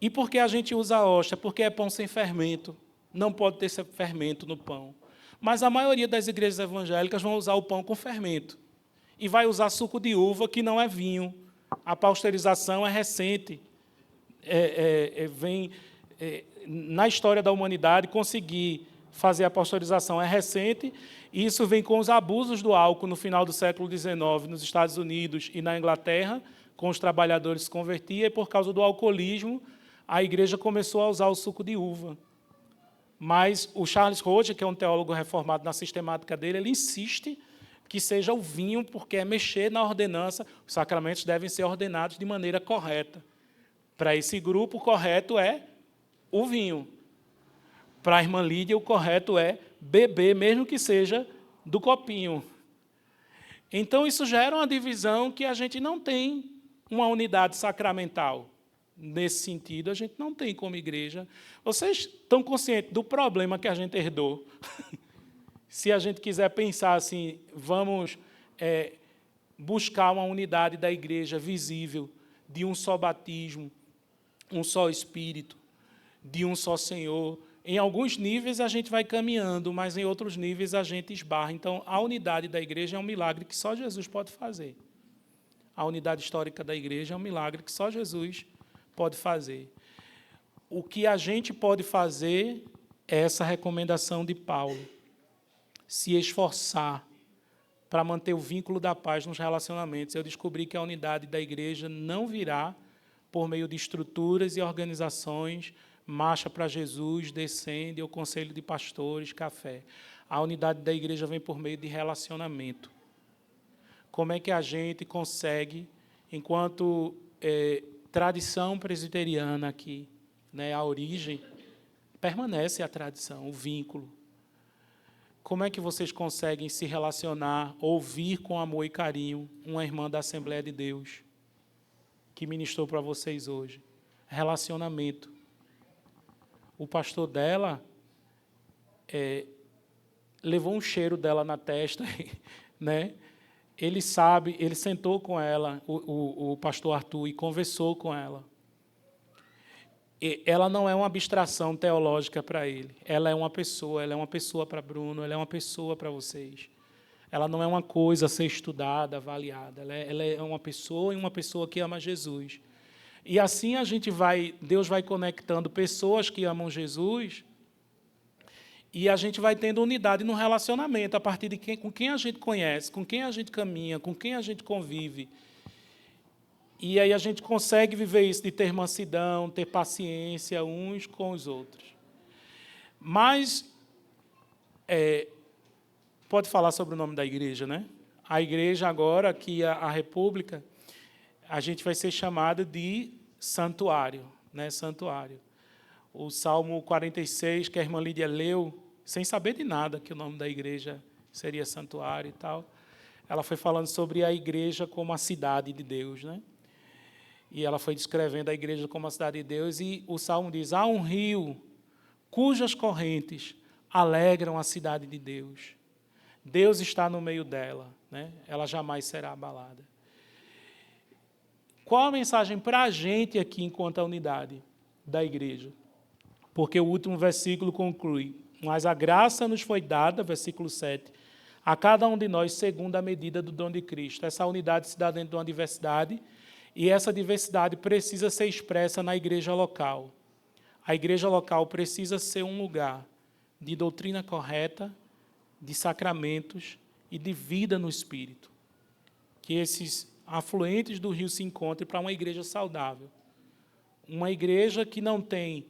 E por que a gente usa a hóstia? Porque é pão sem fermento, não pode ter fermento no pão. Mas a maioria das igrejas evangélicas vão usar o pão com fermento. E vai usar suco de uva, que não é vinho. A pasteurização é recente. Na história da humanidade, conseguir fazer a pasteurização é recente, e isso vem com os abusos do álcool no final do século XIX, nos Estados Unidos e na Inglaterra, com os trabalhadores se convertiam, e por causa do alcoolismo, a igreja começou a usar o suco de uva. Mas o Charles Roger, que é um teólogo reformado na sistemática dele, ele insiste que seja o vinho, porque é mexer na ordenança, os sacramentos devem ser ordenados de maneira correta. Para esse grupo, o correto é o vinho. Para a irmã Lídia, o correto é beber, mesmo que seja do copinho. Então, isso gera uma divisão que a gente não tem uma unidade sacramental. Nesse sentido, a gente não tem como igreja. Vocês estão conscientes do problema que a gente herdou? Se a gente quiser pensar assim, vamos buscar uma unidade da igreja visível, de um só batismo, um só Espírito, de um só Senhor. Em alguns níveis a gente vai caminhando, mas em outros níveis a gente esbarra. Então, a unidade da igreja é um milagre que só Jesus pode fazer. A unidade histórica da igreja é um milagre que só Jesus pode fazer. O que a gente pode fazer é essa recomendação de Paulo. Se esforçar para manter o vínculo da paz nos relacionamentos. Eu descobri que a unidade da igreja não virá por meio de estruturas e organizações, marcha para Jesus, descende, o conselho de pastores, café. A unidade da igreja vem por meio de relacionamento. Como é que a gente consegue, enquanto tradição presbiteriana aqui, né, a origem, permanece a tradição, o vínculo. Como é que vocês conseguem se relacionar, ouvir com amor e carinho uma irmã da Assembleia de Deus que ministrou para vocês hoje? Relacionamento. O pastor dela levou um cheiro dela na testa, né? Ele sabe, ele sentou com ela, o pastor Arthur, e conversou com ela. Ela não é uma abstração teológica para ele. Ela é uma pessoa para Bruno, ela é uma pessoa para vocês. Ela não é uma coisa a ser estudada, avaliada. Ela é uma pessoa e uma pessoa que ama Jesus. E assim Deus vai conectando pessoas que amam Jesus e a gente vai tendo unidade no relacionamento a partir de com quem a gente conhece, com quem a gente caminha, com quem a gente convive. E aí a gente consegue viver isso de ter mansidão, ter paciência uns com os outros. Mas, pode falar sobre o nome da igreja, né? A igreja agora, aqui a República, a gente vai ser chamada de santuário, né? Santuário. O Salmo 46, que a irmã Lídia leu, sem saber de nada que o nome da igreja seria santuário e tal, ela foi falando sobre a igreja como a cidade de Deus, né? E ela foi descrevendo a igreja como a cidade de Deus, e o Salmo diz, há um rio cujas correntes alegram a cidade de Deus. Deus está no meio dela, né? Ela jamais será abalada. Qual a mensagem para a gente aqui, enquanto a unidade da igreja? Porque o último versículo conclui, mas a graça nos foi dada, versículo 7, a cada um de nós segundo a medida do dom de Cristo. Essa unidade se dá dentro de uma diversidade, e essa diversidade precisa ser expressa na igreja local. A igreja local precisa ser um lugar de doutrina correta, de sacramentos e de vida no Espírito. Que esses afluentes do rio se encontrem para uma igreja saudável. Uma igreja que não tem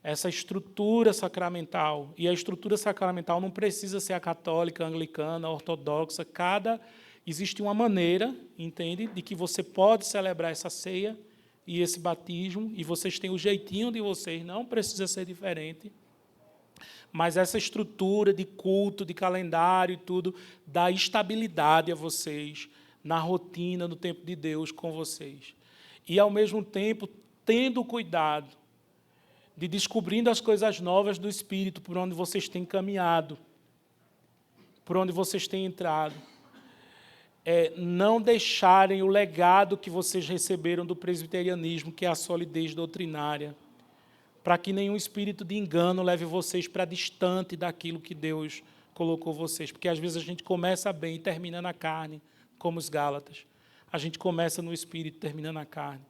essa estrutura sacramental, e a estrutura sacramental não precisa ser a católica, a anglicana, a ortodoxa, existe uma maneira, entende, de que você pode celebrar essa ceia e esse batismo, e vocês têm o jeitinho de vocês, não precisa ser diferente, mas essa estrutura de culto, de calendário e tudo, dá estabilidade a vocês, na rotina, no tempo de Deus com vocês. E, ao mesmo tempo, tendo cuidado de descobrindo as coisas novas do Espírito, por onde vocês têm caminhado, por onde vocês têm entrado. Não deixarem o legado que vocês receberam do presbiterianismo, que é a solidez doutrinária, para que nenhum espírito de engano leve vocês para distante daquilo que Deus colocou vocês. Porque, às vezes, a gente começa bem e termina na carne, como os Gálatas. A gente começa no Espírito e termina na carne.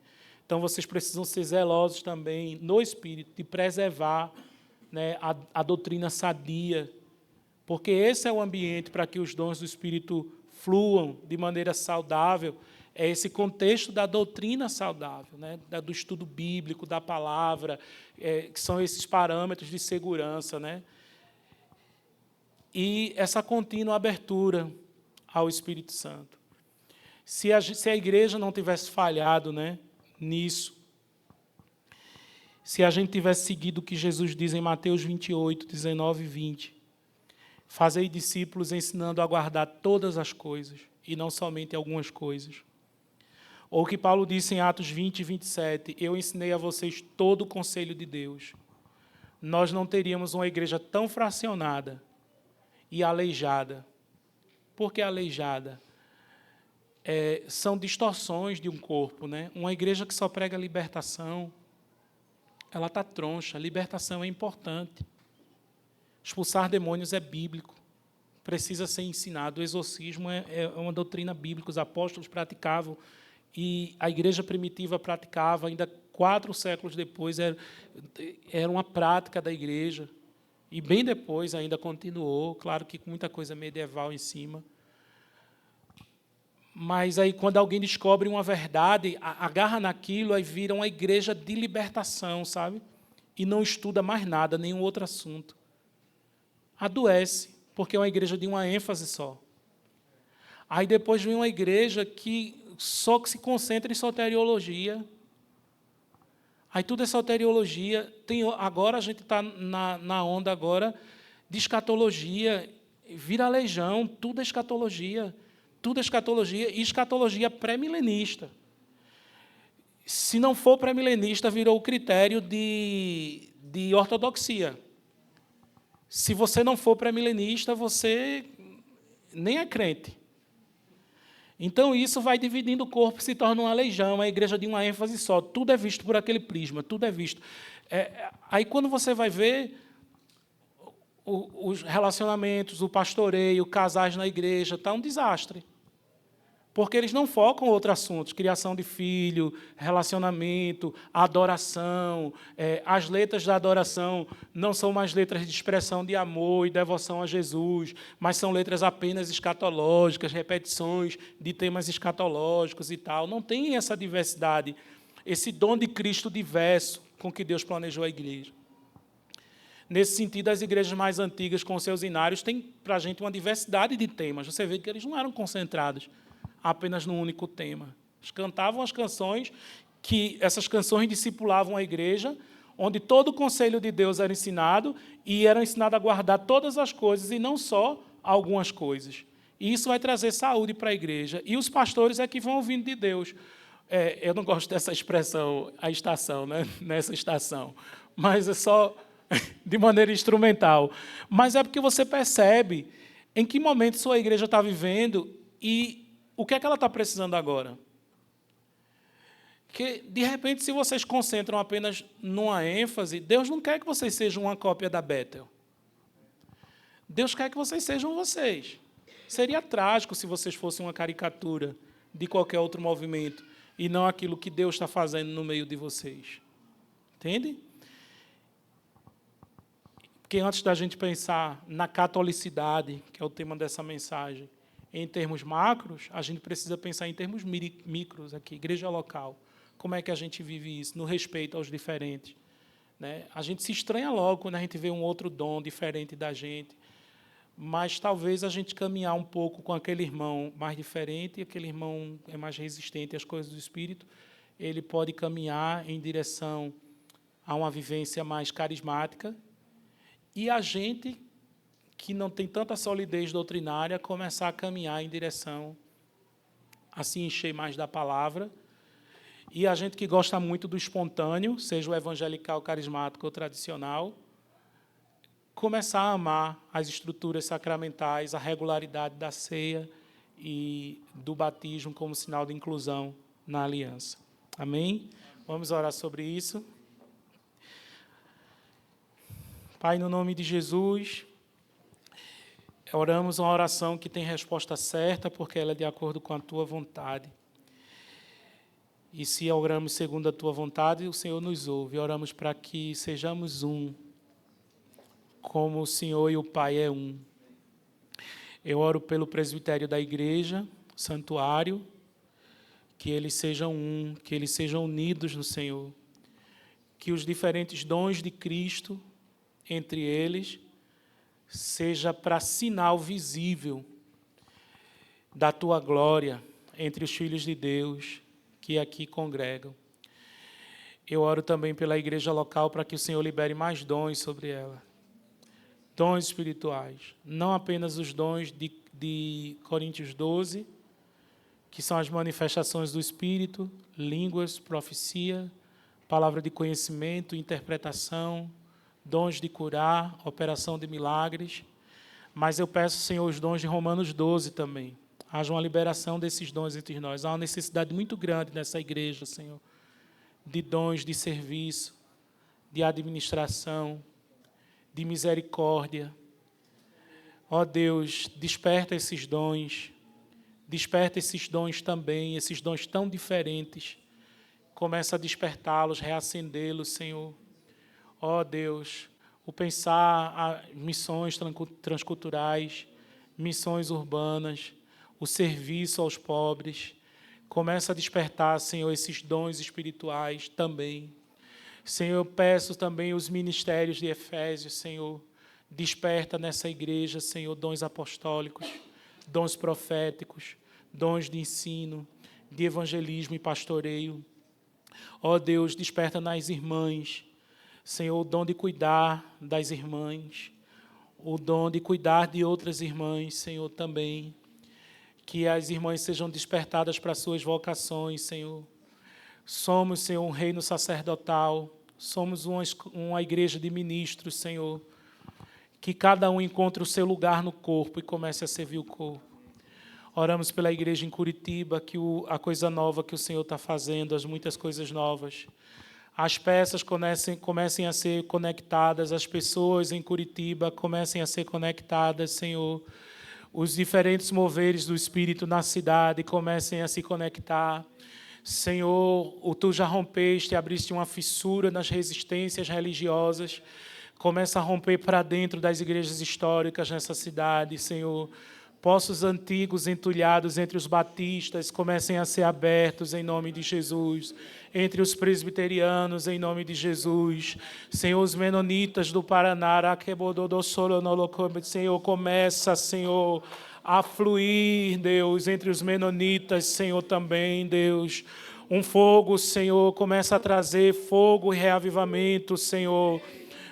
Então, vocês precisam ser zelosos também no Espírito, de preservar, né, a doutrina sadia, porque esse é o ambiente para que os dons do Espírito fluam de maneira saudável, é esse contexto da doutrina saudável, né, do estudo bíblico, da palavra, que são esses parâmetros de segurança, né, e essa contínua abertura ao Espírito Santo. Se a igreja não tivesse falhado, né, nisso, se a gente tivesse seguido o que Jesus diz em Mateus 28, 19 e 20, fazei discípulos ensinando a guardar todas as coisas, e não somente algumas coisas. Ou o que Paulo disse em Atos 20 e 27, eu ensinei a vocês todo o conselho de Deus. Nós não teríamos uma igreja tão fracionada e aleijada. Por que aleijada? São distorções de um corpo, né? Uma igreja que só prega libertação, ela está troncha. Libertação é importante. Expulsar demônios é bíblico, precisa ser ensinado. O exorcismo é uma doutrina bíblica, os apóstolos praticavam, e a igreja primitiva praticava, ainda 4 séculos depois, era uma prática da igreja, e bem depois ainda continuou, claro que com muita coisa medieval em cima. Mas aí, quando alguém descobre uma verdade, agarra naquilo, aí vira uma igreja de libertação, sabe? E não estuda mais nada, nenhum outro assunto. Adoece, porque é uma igreja de uma ênfase só. Aí depois vem uma igreja que só se concentra em soteriologia. Aí tudo é soteriologia. Agora a gente está na onda agora de escatologia. Vira legião, tudo é escatologia. Tudo é escatologia, e escatologia pré-milenista. Se não for pré-milenista, virou o critério de ortodoxia. Se você não for pré-milenista, você nem é crente. Então, isso vai dividindo o corpo, se torna uma legião, a igreja de uma ênfase só. Tudo é visto por aquele prisma, tudo é visto. Aí, quando você vai ver, os relacionamentos, o pastoreio, casais na igreja, está um desastre. Porque eles não focam em outros assuntos, criação de filho, relacionamento, adoração. As letras da adoração não são mais letras de expressão de amor e devoção a Jesus, mas são letras apenas escatológicas, repetições de temas escatológicos e tal. Não tem essa diversidade, esse dom de Cristo diverso com que Deus planejou a igreja. Nesse sentido, as igrejas mais antigas, com seus inários, têm para a gente uma diversidade de temas. Você vê que eles não eram concentrados apenas num único tema. Eles cantavam as canções, que essas canções discipulavam a igreja, onde todo o conselho de Deus era ensinado, e era ensinado a guardar todas as coisas, e não só algumas coisas. E isso vai trazer saúde para a igreja. E os pastores é que vão ouvindo de Deus. Eu não gosto dessa expressão, a estação, né? Nessa estação. Mas é só de maneira instrumental. Mas é porque você percebe em que momento sua igreja está vivendo e o que é que ela está precisando agora? Porque, de repente, se vocês concentram apenas numa ênfase, Deus não quer que vocês sejam uma cópia da Bethel. Deus quer que vocês sejam vocês. Seria trágico se vocês fossem uma caricatura de qualquer outro movimento e não aquilo que Deus está fazendo no meio de vocês. Entende? Porque antes da gente pensar na catolicidade, que é o tema dessa mensagem, em termos macros, a gente precisa pensar em termos micros aqui, igreja local. Como é que a gente vive isso, no respeito aos diferentes? Né? A gente se estranha logo quando a gente vê um outro dom diferente da gente, mas talvez a gente caminhar um pouco com aquele irmão mais diferente, e aquele irmão é mais resistente às coisas do Espírito, ele pode caminhar em direção a uma vivência mais carismática, e a gente, que não tem tanta solidez doutrinária, começar a caminhar em direção a se encher mais da palavra. E a gente que gosta muito do espontâneo, seja o evangelical, carismático ou tradicional, começar a amar as estruturas sacramentais, a regularidade da ceia e do batismo como sinal de inclusão na aliança. Amém? Vamos orar sobre isso. Pai, no nome de Jesus, oramos uma oração que tem resposta certa, porque ela é de acordo com a Tua vontade. E se oramos segundo a Tua vontade, o Senhor nos ouve. Oramos para que sejamos um, como o Senhor e o Pai é um. Eu oro pelo presbitério da igreja, santuário, que eles sejam um, que eles sejam unidos no Senhor. Que os diferentes dons de Cristo, entre eles, seja para sinal visível da Tua glória entre os filhos de Deus que aqui congregam. Eu oro também pela igreja local para que o Senhor libere mais dons sobre ela. Dons espirituais. Não apenas os dons de Coríntios 12, que são as manifestações do Espírito, línguas, profecia, palavra de conhecimento, interpretação, dons de curar, operação de milagres, mas eu peço, Senhor, os dons de Romanos 12 também. Haja uma liberação desses dons entre nós. Há uma necessidade muito grande nessa igreja, Senhor, de dons de serviço, de administração, de misericórdia. Ó Deus, desperta esses dons também, esses dons tão diferentes. Começa a despertá-los, reacendê-los, Senhor. Ó Deus, o pensar missões transculturais, missões urbanas, o serviço aos pobres. Começa a despertar, Senhor, esses dons espirituais também. Senhor, eu peço também os ministérios de Efésios, Senhor. Desperta nessa igreja, Senhor, dons apostólicos, dons proféticos, dons de ensino, de evangelismo e pastoreio. Ó Deus, desperta nas irmãs, Senhor, o dom de cuidar das irmãs, o dom de cuidar de outras irmãs, Senhor, também. Que as irmãs sejam despertadas para as suas vocações, Senhor. Somos, Senhor, um reino sacerdotal, somos uma igreja de ministros, Senhor. Que cada um encontre o seu lugar no corpo e comece a servir o corpo. Oramos pela igreja em Curitiba, que a coisa nova que o Senhor está fazendo, as muitas coisas novas, as peças comecem a ser conectadas, as pessoas em Curitiba comecem a ser conectadas, Senhor. Os diferentes moveres do Espírito na cidade comecem a se conectar. Senhor, Tu já rompeste, abriste uma fissura nas resistências religiosas. Começa a romper para dentro das igrejas históricas nessa cidade, Senhor. Poços antigos entulhados entre os batistas comecem a ser abertos em nome de Jesus. Entre os presbiterianos, em nome de Jesus. Senhor, os menonitas do Paraná, Senhor, começa, Senhor, a fluir, Deus, entre os menonitas, Senhor, também, Deus. Um fogo, Senhor, começa a trazer fogo e reavivamento, Senhor.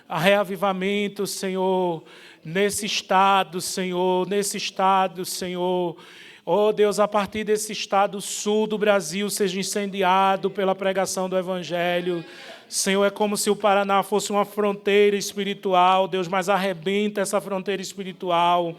A reavivamento, Senhor, nesse estado, Senhor, Oh, Deus, a partir desse estado sul do Brasil seja incendiado pela pregação do Evangelho. Senhor, é como se o Paraná fosse uma fronteira espiritual, Deus, mas arrebenta essa fronteira espiritual.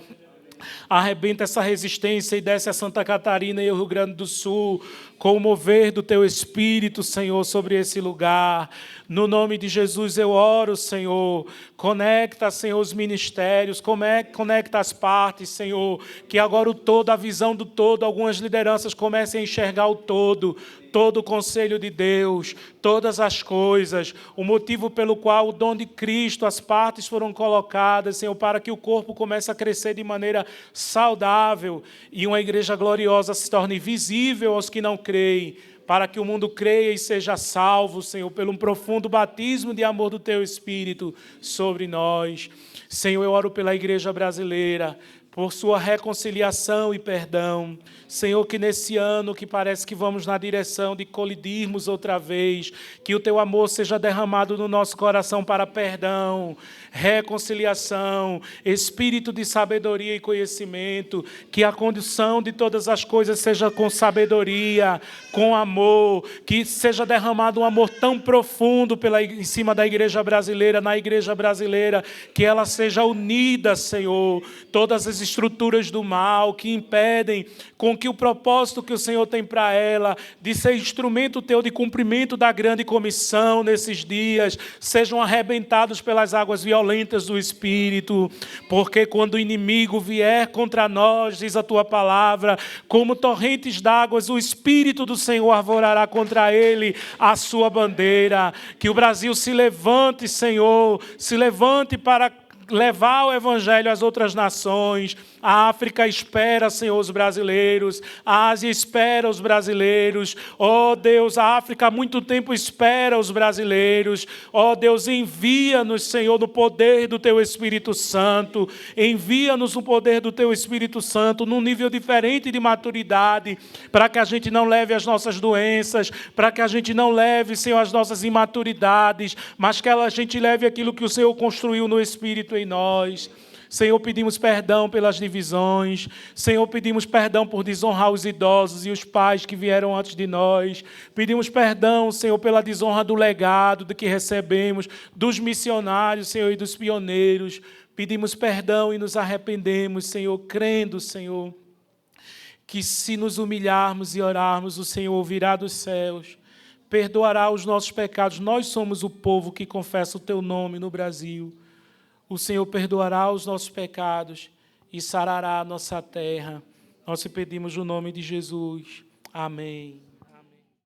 Arrebenta essa resistência e desce a Santa Catarina e o Rio Grande do Sul, com o mover do Teu Espírito, Senhor, sobre esse lugar. No nome de Jesus eu oro, Senhor. Conecta, Senhor, os ministérios, conecta as partes, Senhor, que agora o todo, a visão do todo, algumas lideranças comecem a enxergar o todo o conselho de Deus, todas as coisas, o motivo pelo qual o dom de Cristo, as partes foram colocadas, Senhor, para que o corpo comece a crescer de maneira saudável e uma igreja gloriosa se torne visível aos que não creem, para que o mundo creia e seja salvo, Senhor, pelo um profundo batismo de amor do Teu Espírito sobre nós. Senhor, eu oro pela igreja brasileira, por sua reconciliação e perdão. Senhor, que nesse ano que parece que vamos na direção de colidirmos outra vez, que o Teu amor seja derramado no nosso coração para perdão, reconciliação, espírito de sabedoria e conhecimento, que a condição de todas as coisas seja com sabedoria, com amor, que seja derramado um amor tão profundo em cima da igreja brasileira, na igreja brasileira, que ela seja unida, Senhor, todas as estruturas do mal que impedem com que o propósito que o Senhor tem para ela, de ser instrumento Teu de cumprimento da grande comissão nesses dias, sejam arrebentados pelas águas violentas do Espírito, porque quando o inimigo vier contra nós, diz a Tua palavra, como torrentes d'águas, o Espírito do Senhor arvorará contra ele a sua bandeira. Que o Brasil se levante, Senhor, se levante para levar o Evangelho às outras nações. A África espera, Senhor, os brasileiros. A Ásia espera os brasileiros. Ó Deus, a África há muito tempo espera os brasileiros. Ó Deus, envia-nos, Senhor, no poder do Teu Espírito Santo. Envia-nos no poder do Teu Espírito Santo, num nível diferente de maturidade, para que a gente não leve as nossas doenças, para que a gente não leve, Senhor, as nossas imaturidades, mas que a gente leve aquilo que o Senhor construiu no Espírito em nós. Senhor, pedimos perdão pelas divisões. Senhor, pedimos perdão por desonrar os idosos e os pais que vieram antes de nós. Pedimos perdão, Senhor, pela desonra do legado de que recebemos, dos missionários, Senhor, e dos pioneiros. Pedimos perdão e nos arrependemos, Senhor, crendo, Senhor, que se nos humilharmos e orarmos, o Senhor ouvirá dos céus, perdoará os nossos pecados. Nós somos o povo que confessa o Teu nome no Brasil. O Senhor perdoará os nossos pecados e sarará a nossa terra. Nós te pedimos no nome de Jesus. Amém.